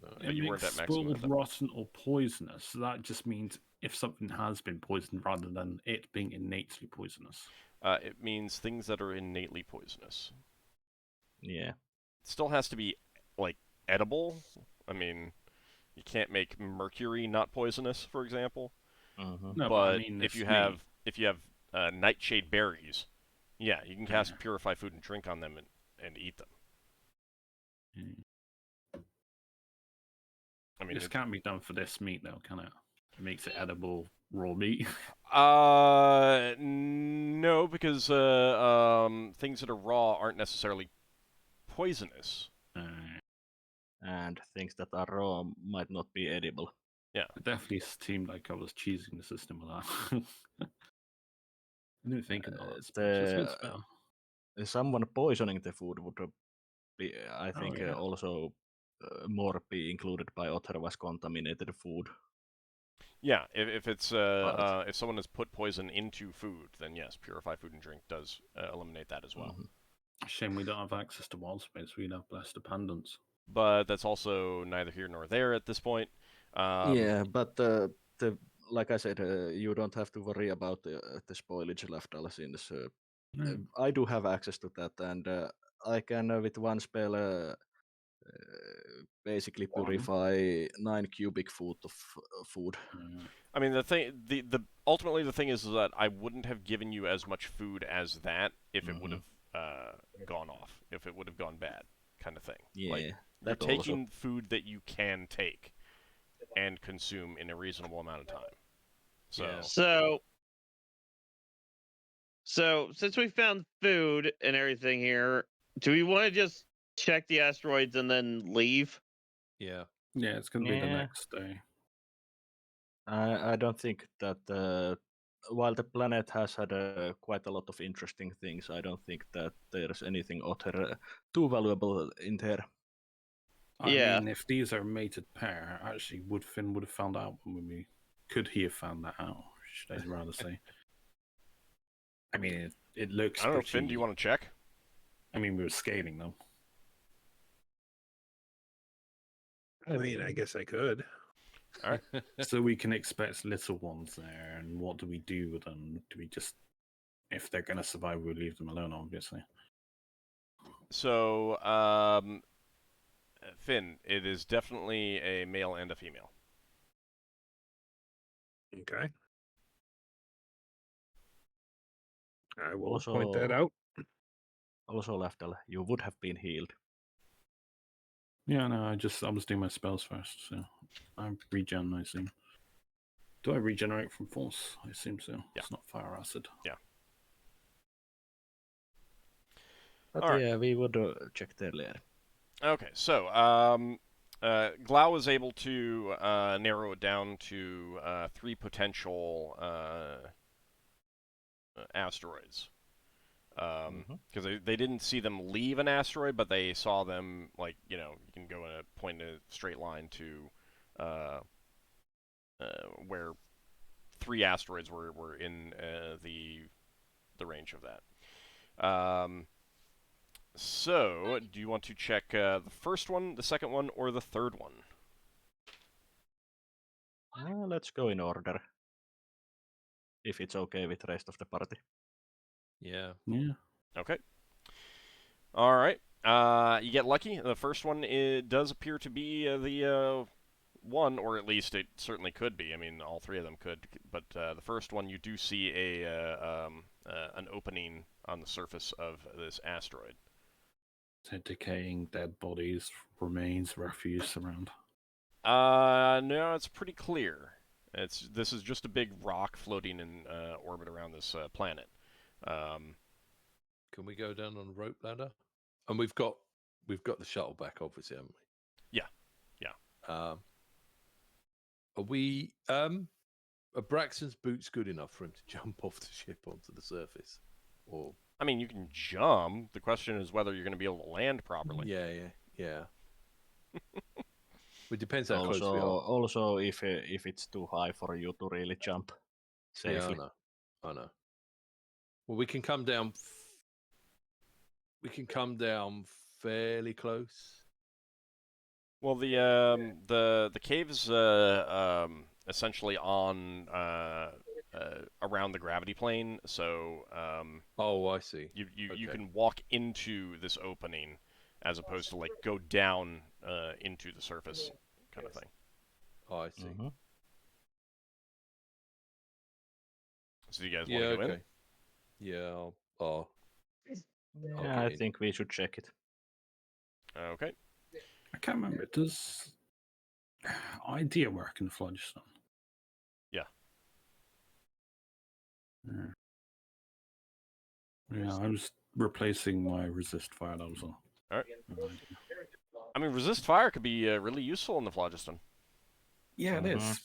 No. But it you weren't makes at maximum at spoiled, that point. rotten, or poisonous. So that just means if something has been poisoned, rather than it being innately poisonous. It means things that are innately poisonous. Yeah. It still has to be, like, edible. I mean, you can't make mercury not poisonous, for example. Mm-hmm. No, but I mean, if you it's have nightshade berries, yeah, you can cast Yeah. purify food and drink on them and eat them. me. I mean, This can't be done for this meat, though, can it? It makes it edible raw meat. no, because things that are raw aren't necessarily poisonous. And things that are raw might not be edible. It definitely seemed like I was cheesing the system with that. I didn't think about that spell. So it's a good spell. Someone poisoning the food would be, I Oh, think, yeah. also more be included by otherwise contaminated food. Yeah, if it's But- if someone has put poison into food, then yes, purify food and drink does eliminate that as well. Mhm. Shame we don't have access to wild space. We'd have less dependence. But that's also neither here nor there at this point. Yeah, but the like I said, you don't have to worry about the spoilage Lafdul since No. I do have access to that, and I can with one spell basically purify 9 cubic foot of food. I mean, the ultimately the thing is that I wouldn't have given you as much food as that if it would have gone off, if it would have gone bad, kind of thing. Yeah, Like, you're that also. taking food that you can take and consume in a reasonable amount of time. So, Yeah. So since we found food and everything here, do we want to just check the asteroids and then leave? Yeah. Yeah, it's going to be the Yeah. next day. I don't think that while the planet has had quite a lot of interesting things, I don't think that there's anything other too valuable in there. I Yeah. mean, if these are mated pair, actually, Finn would have found out when we... Could he have found that out, should I rather say? I mean, it looks I don't know, pretty... Finn, do you want to check? I mean, we were scaling them. I mean, I guess I could. All right. So we can expect little ones there, and what do we do with them? Do we just... If they're going to survive, we'll leave them alone, obviously. So, Finn, it is definitely a male and a female. Okay. I will point that out. Also, Lafdul, you would have been healed. Yeah, no, I was doing my spells first, so I regen, I assume. Do I regenerate from force? I assume so. Yeah. It's not fire acid. Yeah. But All right. yeah, we would check there later. Okay, so Glau was able to narrow it down to 3 potential asteroids. Because they didn't see them leave an asteroid, but they saw them, like, you can go in point in a straight line to where 3 asteroids were in the the range of that. So, do you want to check the first one, the second one, or the third one? Let's go in order. If it's okay with the rest of the party. Yeah. Yeah. Okay. All right. You get lucky. The first one does appear to be the one, or at least it certainly could be. I mean, all three of them could. But the first one, you do see an opening on the surface of this asteroid. So decaying dead bodies, remains, refuse around. No, it's pretty clear. This is just a big rock floating in orbit around this planet. Can we go down on a rope ladder? And we've got the shuttle back, obviously, haven't we? Yeah. Are we? Are Braxton's boots good enough for him to jump off the ship onto the surface? Or I mean, you can jump. The question is whether you're going to be able to land properly. yeah. It depends how close we are. Also, if it's too high for you to really jump safely. Yeah, I know. Well, we can come down. We can come down fairly close. Well, the cave's essentially on around the gravity plane, so Oh, I see. you Okay. can walk into this opening as opposed to like go down into the surface kind of thing. Oh, I see. Mhm. So do you guys Yeah, want to go okay. Yeah, I'll Yeah, get I in. think we should check it. in? Okay. I can't remember. Does idea work in Phlogiston? Yeah. Yeah, I was replacing my resist fire. That was all. All right. Right. I mean, resist fire could be really useful in the phlogiston. Yeah, it Mhm. is.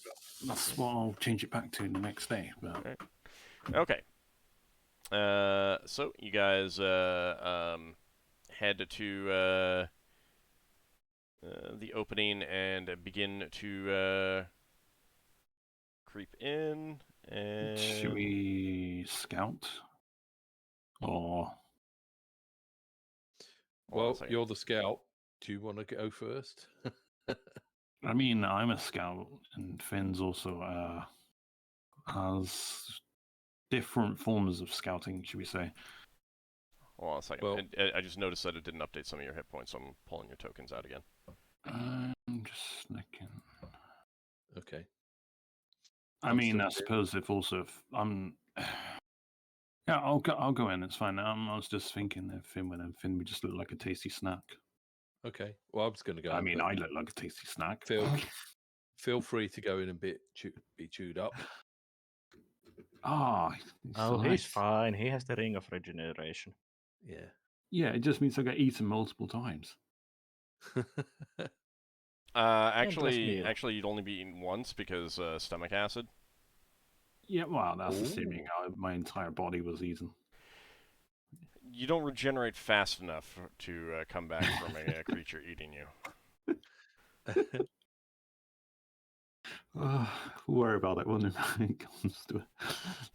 That's what I'll change it back to the next day. But Right. Okay. So you guys head to the opening and begin to creep in. And should we scout? Or hold on a Well, second. you're the scout. Do you want to go first? I mean, I'm a scout, and Finn's also has different forms of scouting, should we say? Hold on a second. Well- I just noticed that it didn't update some of your hit points, so I'm pulling your tokens out again. I'm just looking. Okay. I I'm mean, still I suppose if also if I'm, yeah, I'll go in. It's fine. I was just thinking if Finn went in, Finn would just look like a tasty snack. Okay. Well, I was going to go. I in, mean, but I look like a tasty snack. feel free to go in and be chewed up. Ah, Oh, he's nice. fine. He has the ring of regeneration. Yeah. Yeah, it just means I get eaten multiple times. Actually, meal. you'd only be eaten once because stomach acid. Yeah, well, that's Ooh. assuming my entire body was eaten. You don't regenerate fast enough to come back from a creature eating you. Worry about it when it comes to it.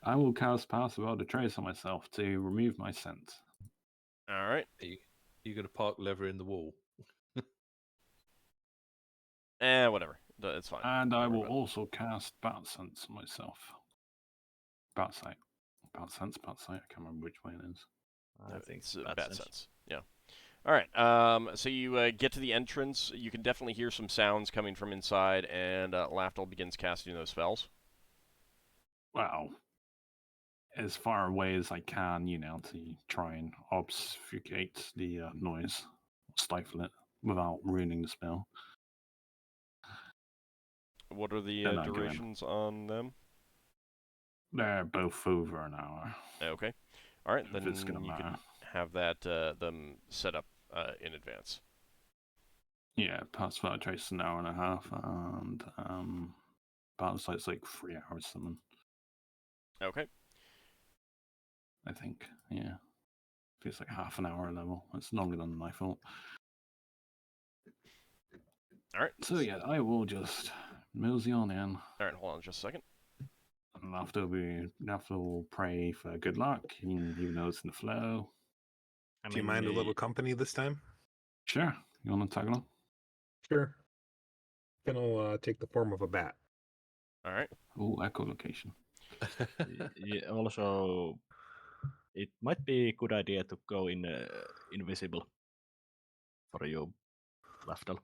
I will cast Pass Without a Trace on myself to remove my scent. All right. You going to park lever in the wall? Whatever. It's fine. And Don't I worry will about it. also cast Bat Sense on myself. Bat Sight. Bat Sense, Bat Sight. I can't remember which way it is. I think it's bad bad sense. sense. Yeah. All right. So you get to the entrance. You can definitely hear some sounds coming from inside, and Lafdul begins casting those spells. Well, as far away as I can, to try and obfuscate the noise, stifle it without ruining the spell. What are the Then I go in. durations on them? They're both over an hour. Okay. All right. If Then it's gonna you matter. can have that them set up in advance. Yeah, Pass Without a Trace is an hour and a half, and Battle Sight's like 3 hours something, Okay. I think. Yeah. It's like half an hour level. It's longer than I thought. All right. So yeah, I will just mosey on in. All right. Hold on just a second. Lafdul will pray for good luck, even though it's in the flow. Do you mind a little company this time? Sure. You want to tag along? Sure. Finn will take the form of a bat. All right. Oh, echolocation. Also, it might be a good idea to go in invisible for you, Lafdul.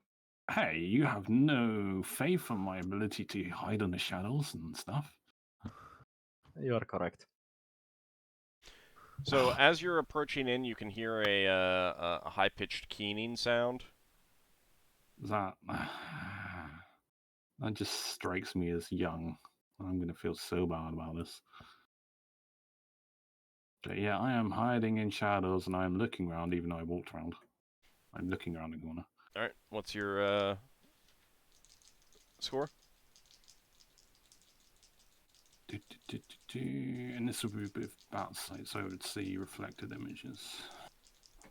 Hey, you have no faith in my ability to hide in the shadows and stuff. You are correct. So as you're approaching in, you can hear a high-pitched keening sound. That just strikes me as young. I'm going to feel so bad about this. But yeah, I am hiding in shadows and I am looking around even though I walked around. I'm looking around the corner. All right. What's your score? And this will be a bit of bat sight, so I would see reflected images.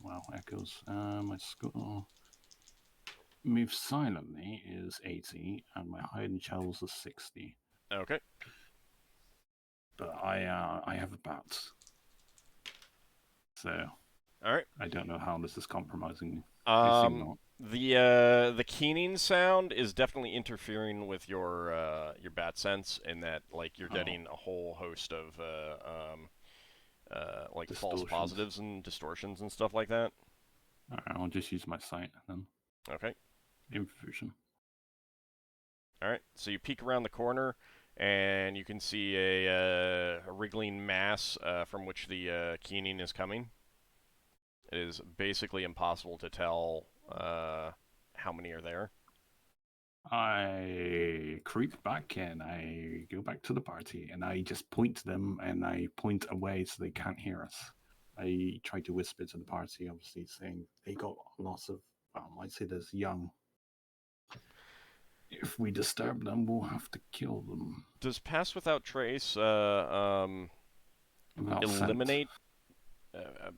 Wow, echoes. My score. Move silently is 80, and my hide in shadows is 60. Okay. But I have a bat, so All right. I don't know how this is compromising me. I assume not. The keening sound is definitely interfering with your bat sense in that like you're getting a whole host of like false positives and distortions and stuff like that. Alright, I'll just use my sight then. Okay. Infusion. All right. So you peek around the corner, and you can see a wriggling mass from which the keening is coming. It is basically impossible to tell how many are there. I creep back and I go back to the party and I just point to them and I point away so they can't hear us. I try to whisper to the party, obviously saying they got lots of, I'd say there's young. If we disturb them, we'll have to kill them. Does Pass Without Trace eliminate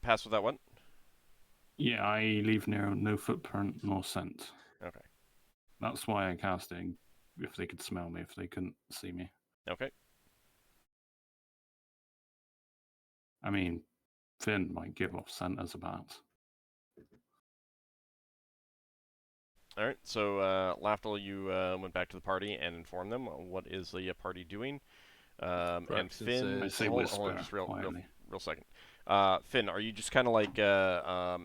Pass Without what? Yeah, I leave no footprint nor scent. Okay. That's why I casting if they could smell me, if they couldn't see me. Okay. I mean, Finn might give off scent as a bat. All right. So, Lafdul, you went back to the party and informed them what is the party doing. And Finn, I say hold on, just real second. Finn, are you just kind of like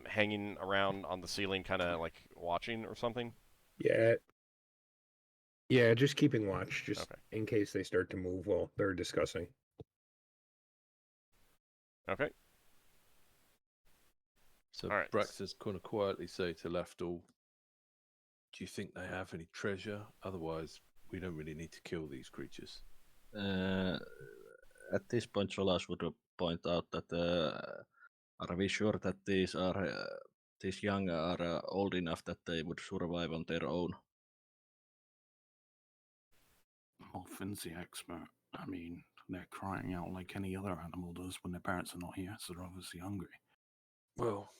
hanging around on the ceiling, kind of like watching or something? Yeah, just keeping watch, just in case they start to move while they're discussing. Okay. So All right. Braxon's kind of quietly say to Lafdul, do you think they have any treasure? Otherwise, we don't really need to kill these creatures. At this point, Solas would point out that are we sure that these young are old enough that they would survive on their own? Well, Finn's the expert. I mean, they're crying out like any other animal does when their parents are not here, so they're obviously hungry. Well,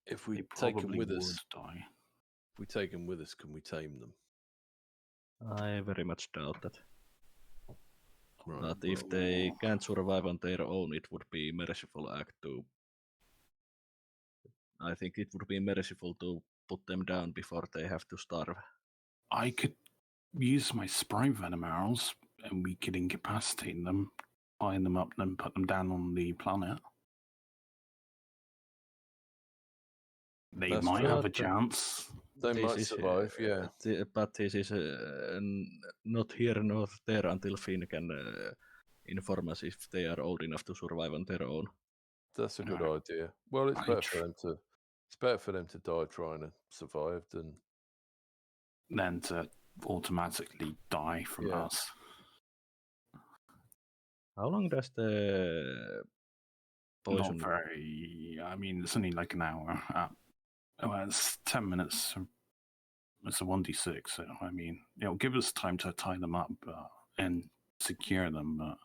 if we take them with us, if we take them with us, can we tame them? I very much doubt that. Right, but if they can't survive on their own, it would be merciful act to. I think it would be merciful to put them down before they have to starve. I could use my sprite venom arrows, and we could incapacitate them, bind them up, and put them down on the planet. They might have a chance. They might survive, yeah. But this is not here nor there until Finn can inform us if they are old enough to survive on their own. That's a good idea. Well, it's better for them to die trying to survive than to automatically die from us. How long does the poison? Not very. I mean, it's only like an hour. It's 10 minutes. It's a 1d6, so I mean, it'll give us time to tie them up and secure them. But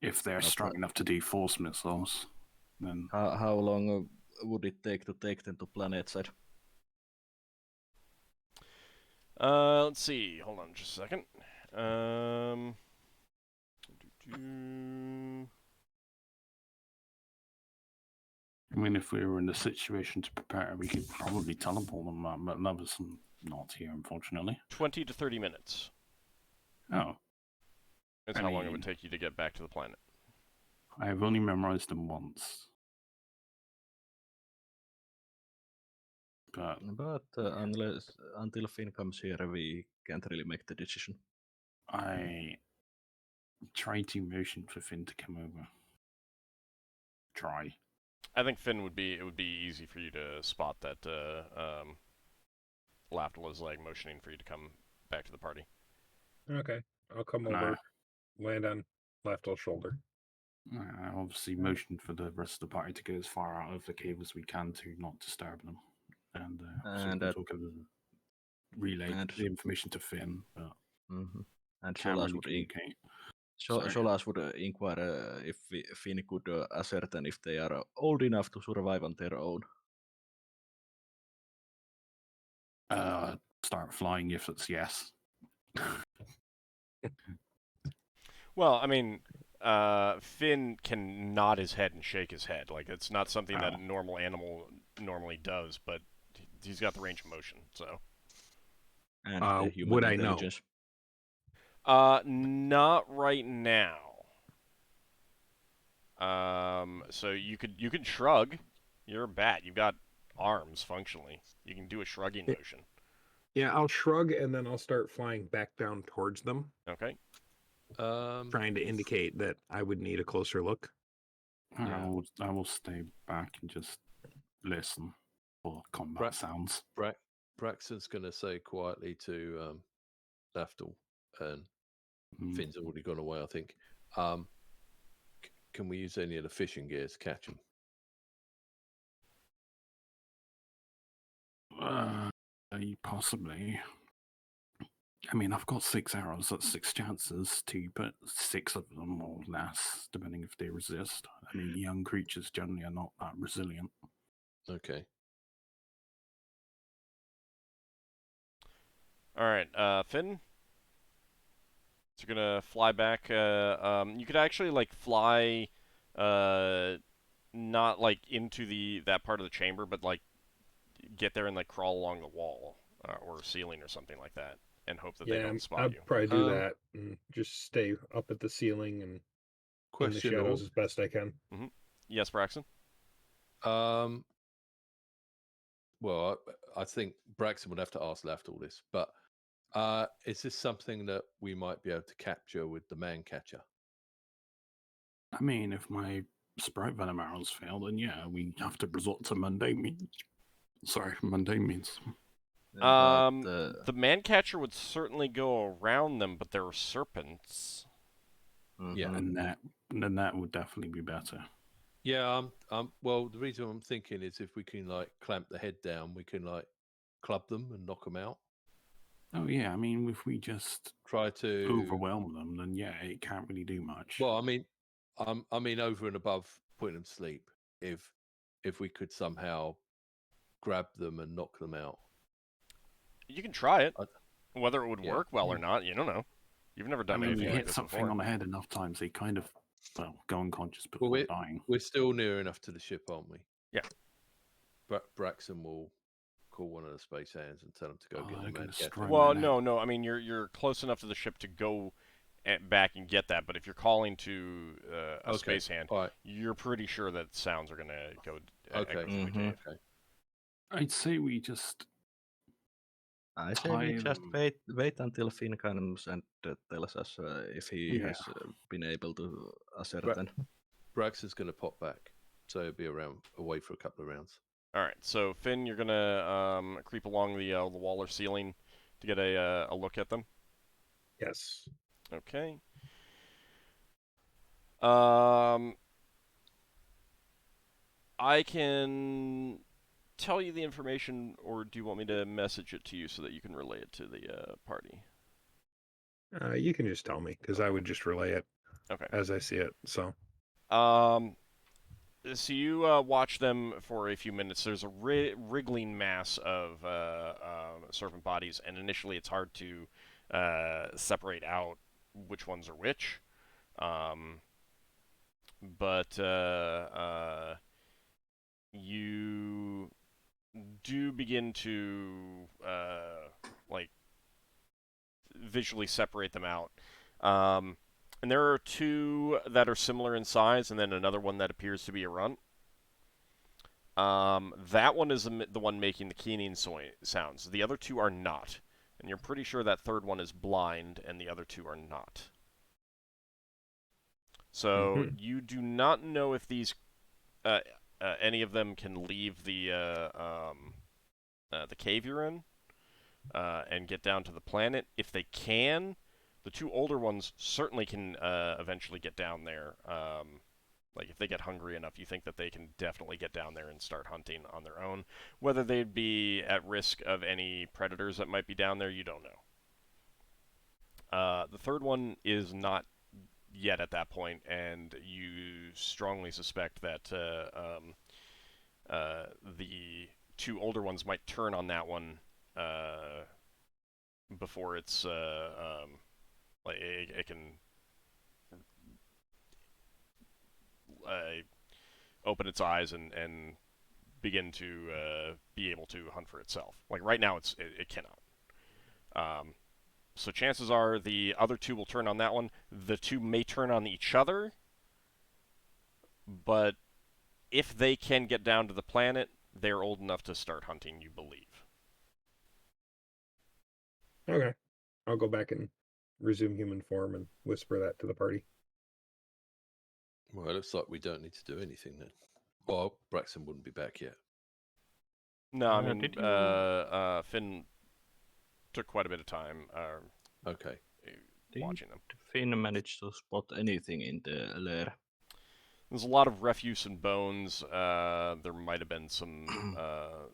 if they're strong enough to do force missiles, then how long would it take them to planet side? Let's see. Hold on just a second. I mean, if we were in the situation to prepare, we could probably teleport them, but Lover's not here, unfortunately. 20 to 30 minutes. Oh. That's how long it would take you to get back to the planet. I've only memorized them once. But until Finn comes here, we can't really make the decision. I tried to motion for Finn to come over. Try. I think Finn would be. It would be easy for you to spot that Lafdul is like motioning for you to come back to the party. Okay, I'll come over, land on Lafdul's shoulder. I obviously motioned for the rest of the party to go as far out of the cave as we can to not disturb them, and relay the information to Finn. But and Solas would inquire if Finn could ascertain if they are old enough to survive on their own. Start flying if it's yes. Well, I mean, Finn can nod his head and shake his head. Like, it's not something that a normal animal normally does, but he's got the range of motion, so. And would I know? Not right now. So you could shrug. You're a bat. You've got arms, functionally. You can do a shrugging motion. Yeah, I'll shrug, and then I'll start flying back down towards them. Okay. Trying to indicate that I would need a closer look. I will stay back and just listen for combat sounds. Braxon's going to say quietly to Lafdul, and Finn's already gone away, I think. Can we use any of the fishing gear to catch him? Possibly. I mean, I've got 6 arrows. That's 6 chances to put 6 of them or less, depending if they resist. I mean, young creatures generally are not that resilient. Okay. All right, Finn. So you're gonna fly back. You could actually like fly, not like into that part of the chamber, but like get there and like crawl along the wall or ceiling or something like that, and hope that they don't spot I'd you. probably do that and just stay up at the ceiling and in the shadows as best I can. Mm-hmm. Yes, Braxon. Well, I think Braxon would have to ask Lafdul this, but is this something that we might be able to capture with the man catcher? I mean, if my sprite venom arrows fail, then yeah, we have to resort to mundane means. The man catcher would certainly go around them, but there are serpents. Yeah, and that would definitely be better. Yeah, well, the reason I'm thinking is if we can like clamp the head down, we can like club them and knock them out. Oh yeah, I mean, if we just try to overwhelm them, then yeah, it can't really do much. Well, I mean over and above putting them to sleep, if we could somehow grab them and knock them out. You can try it. Whether it would work well or not, you don't know. You've never done anything like hit this something before. on the head enough times, they kind of go unconscious before dying. We're still near enough to the ship, aren't we? Yeah. Braxon will call one of the space hands and tell them to go get the man catcher. Well, no. I mean, you're close enough to the ship to go back and get that. But if you're calling to a space hand, you're pretty sure that sounds are going to go. Okay. I'd say we just. I say we just wait until Finn comes and tells us if he has been able to ascertain. Braxon's going to pop back, so he'll be away for a couple of rounds. All right, so Finn, you're gonna creep along the wall or ceiling to get a look at them. Yes. Okay. I can tell you the information, or do you want me to message it to you so that you can relay it to the party? You can just tell me, because I would just relay it as I see it. So you watch them for a few minutes. There's a wriggling mass of serpent bodies, and initially it's hard to separate out which ones are which. But you do begin to like visually separate them out. And there are two that are similar in size, and then another one that appears to be a runt. That one is the one making the keening sounds. The other two are not. And you're pretty sure that third one is blind, and the other two are not. So you do not know if these, any of them can leave the cave you're in, and get down to the planet. If they can, the two older ones certainly can eventually get down there. Like, if they get hungry enough, you think that they can definitely get down there and start hunting on their own. Whether they'd be at risk of any predators that might be down there, you don't know. The third one is not yet at that point, and you strongly suspect that the two older ones might turn on that one before it's like it can open its eyes and begin to be able to hunt for itself. Like right now, it cannot. So chances are the other two will turn on that one. The two may turn on each other, but if they can get down to the planet, they're old enough to start hunting, you believe. Okay. I'll go back and resume human form and whisper that to the party. Well, it looks like we don't need to do anything then. Well, Braxon wouldn't be back yet. No, I mean, did you- Finn took quite a bit of time Okay. watching them. Did Finn manage to spot anything in the lair? There's a lot of refuse and bones. There might have been some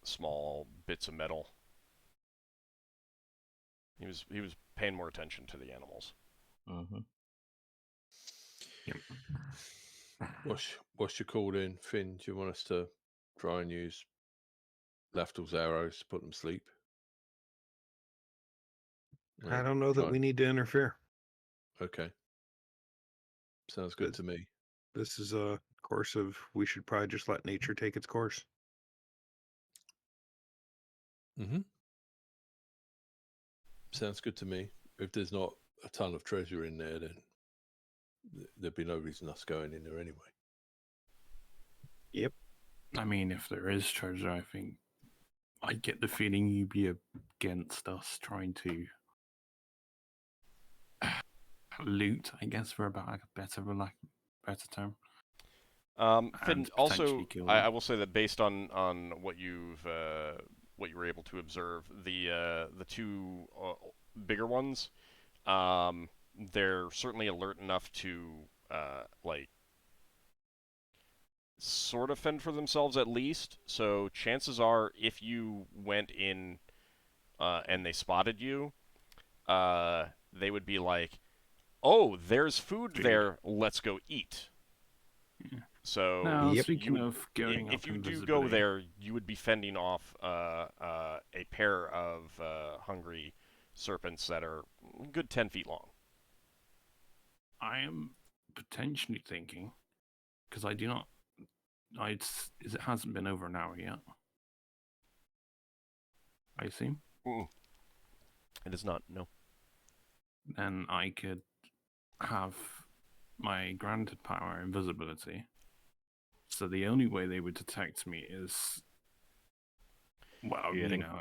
small bits of metal. He was paying more attention to the animals. Mm-hmm. What's your call in, Finn? Do you want us to try and use Lafdul's arrows to put them to sleep? I don't know that we need to interfere. Okay. Sounds good to me. This is a course of we should probably just let nature take its course. Mm-hmm. Sounds good to me. If there's not a ton of treasure in there, then there'd be no reason us going in there anyway. Yep. I mean, if there is treasure, I think I get the feeling you'd be against us trying to loot, I guess, for about a better term. Finn, And also, potentially kill I them. will say that based on what you were able to observe, the two bigger ones, they're certainly alert enough to like sort of fend for themselves at least. So chances are, if you went in and they spotted you, they would be like, "Oh, there's food there. Let's go eat." Yeah. So Now, Yep. speaking of going if up you do invisibility, go there, you would be fending off a pair of hungry serpents that are a good 10 feet long. I am potentially thinking, because I do not, it hasn't been over an hour yet. I assume. It is not, no. Then I could have my granted power invisibility. So the only way they would detect me is, well,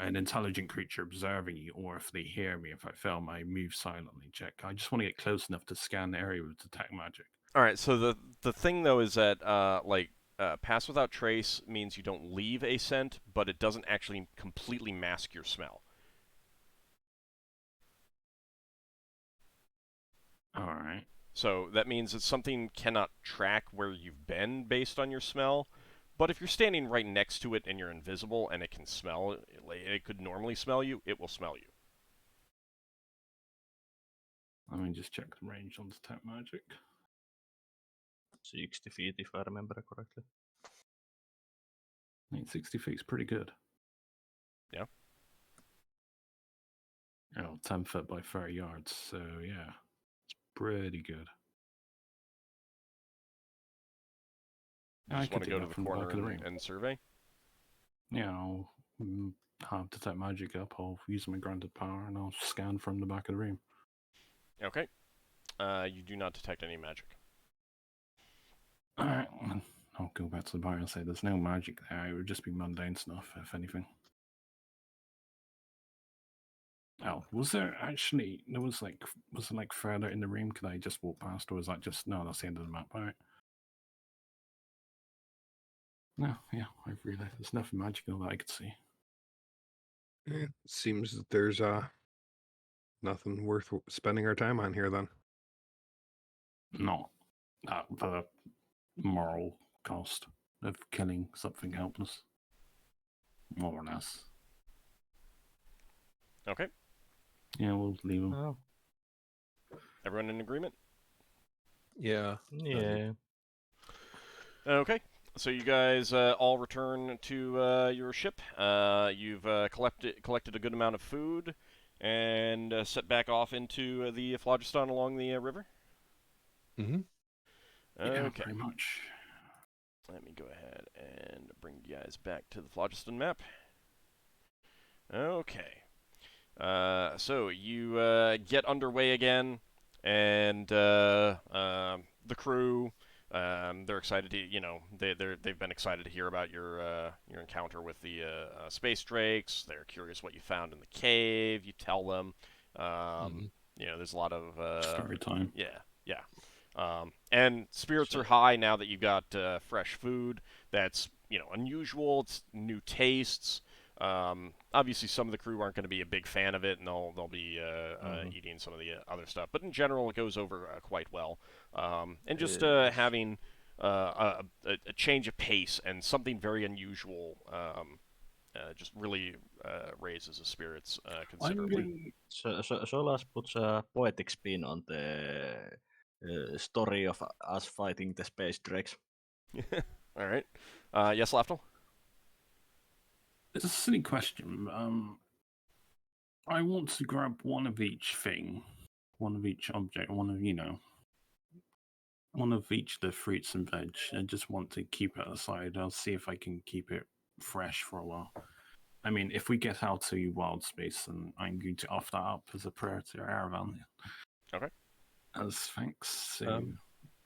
an intelligent creature observing you, or if they hear me, if I fail my move silently check. I just want to get close enough to scan the area with detect magic. All right, so the thing, though, is that, pass without trace means you don't leave a scent, but it doesn't actually completely mask your smell. All right. So that means that something cannot track where you've been based on your smell. But if you're standing right next to it and you're invisible and it can smell, it could normally smell you, it will smell you. Let me just check the range on detect magic. 60 feet, if I remember correctly. I think 60 feet is pretty good. Yeah. 10 foot by 30 yards. So yeah, it's pretty good. You I just could want to do go to that the from the back corner of the ring. and survey? Yeah, I'll have detect magic up. I'll use my granted power and I'll scan from the back of the room. Okay. You do not detect any magic. Alright, I'll go back to the bar and say there's no magic there. It would just be mundane stuff, if anything. Oh, was there was it like further in the room? Could I just walk past, or was that just, no, that's the end of the map, alright. No, yeah, I've realized there's nothing magical that I could see. It seems that there's nothing worth spending our time on here then. Not at the moral cost of killing something helpless. More or less. Okay. Yeah, we'll leave them. Oh, Everyone in agreement? Yeah. yeah. Okay. So you guys all return to your ship. You've collected a good amount of food and set back off into the phlogiston along the river. Mm-hmm. Yeah, Okay. pretty much. Let me go ahead and bring you guys back to the phlogiston map. Okay. So you get underway again, and the crew, they're excited to, they've been excited to hear about your encounter with the space drakes. They're curious what you found in the cave. You tell them. There's a lot of Story time. yeah. And spirits are high now that you've got fresh food. That's unusual. It's new tastes. Obviously, some of the crew aren't going to be a big fan of it, and they'll be eating some of the other stuff. But in general, it goes over quite well. And just having a change of pace and something very unusual just really raises the spirits considerably. Solas puts a poetic spin on the story of us fighting the space drakes. All right. Yes, Lafdul? It's a silly question. I want to grab one of each thing, one of each object, one of each of the fruits and veg. I just want to keep it aside. I'll see if I can keep it fresh for a while. I mean, if we get out to wild space, then I'm going to offer that up as a prayer to Aravan. Okay. As thanks. So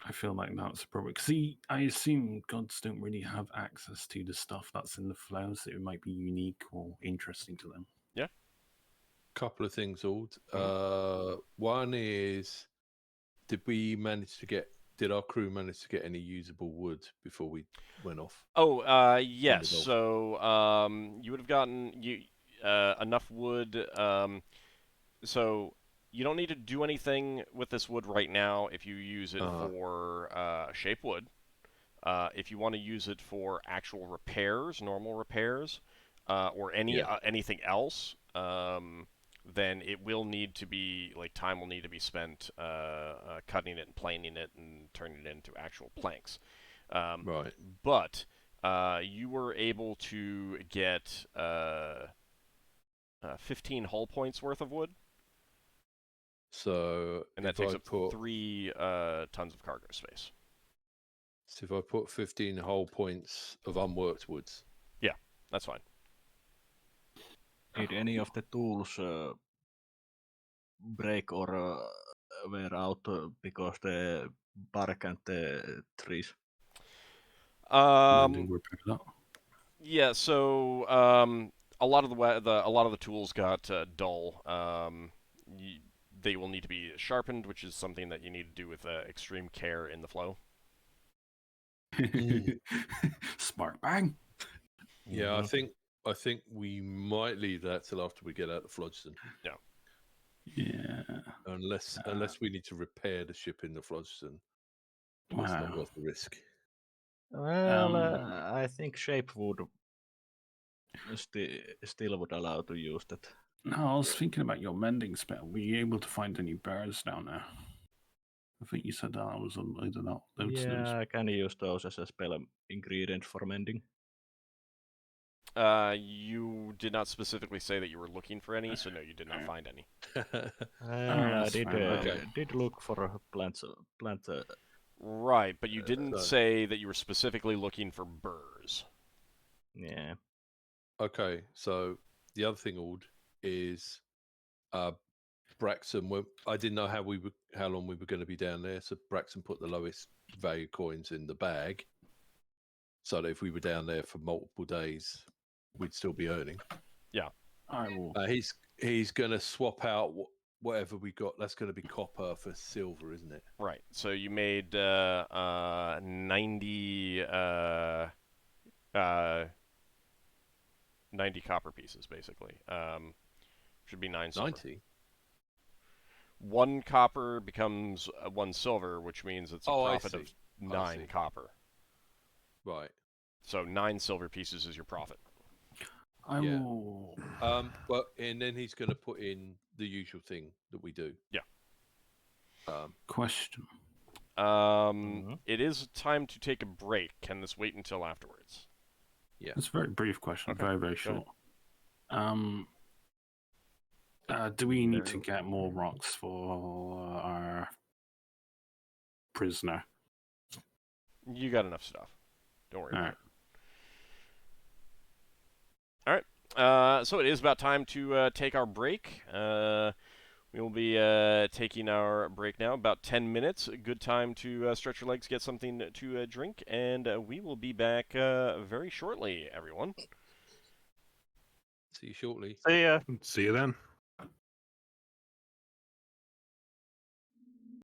I feel like that's probably because I assume gods don't really have access to the stuff that's in the flow, so it might be unique or interesting to them. Yeah. Couple of things, Ald. One is, did our crew manage to get any usable wood before we went off? Oh, yes. Ended off. So you would have gotten enough wood. So you don't need to do anything with this wood right now if you use it for shape wood. If you want to use it for actual repairs, normal repairs, or anything else, then it will need to be, time will need to be spent cutting it and planing it and turning it into actual planks. Right. But you were able to get 15 hull points worth of wood. So and that takes up 3 tons of cargo space. So if I put 15 whole points of unworked woods. Yeah, that's fine. Did any of the tools break or wear out because the bark and the trees? Yeah, so a lot of the tools got dull. They will need to be sharpened, which is something that you need to do with extreme care in the flow. Smart bang. Yeah, I think we might leave that till after we get out of Phlogiston. Yeah. Yeah. Unless we need to repair the ship in the Phlogiston. It's not worth the risk. Well, I think shape would still would allow to use that. No, I was thinking about your mending spell. Were you able to find any birds down there? I think you said that was unloaded out. Yeah, I can use those as a spell ingredient for mending. You did not specifically say that you were looking for any, so no, you did not find any. I that's did, fine, okay. did look for plants. Right, but you didn't So- say that you were specifically looking for burrs. Yeah. Okay, so the other thing, Ald, is Braxon. I didn't know how long we were going to be down there, so Braxon put the lowest value coins in the bag, so that if we were down there for multiple days, we'd still be earning. I will. He's going to swap out whatever we got. That's going to be copper for silver, isn't it? Right, so you made 90 90 copper pieces, basically. Should be 9 silver. 90. 1 copper becomes 1 silver, which means it's a Oh, I profit of see. 9 copper. Right. So 9 silver pieces is your profit. I Yeah. will. But and then he's going to put in the usual thing that we do. Yeah. Question. It is time to take a break. Can this wait until afterwards? Yeah. It's a very brief question, Okay, very, very go short. Do we need to get more rocks for our prisoner? You got enough stuff. Don't worry All about right. it. So it is about time to take our break. We will be taking our break now, about 10 minutes. A good time to stretch your legs, get something to drink, and we will be back very shortly, everyone. See you shortly. See ya. See you then.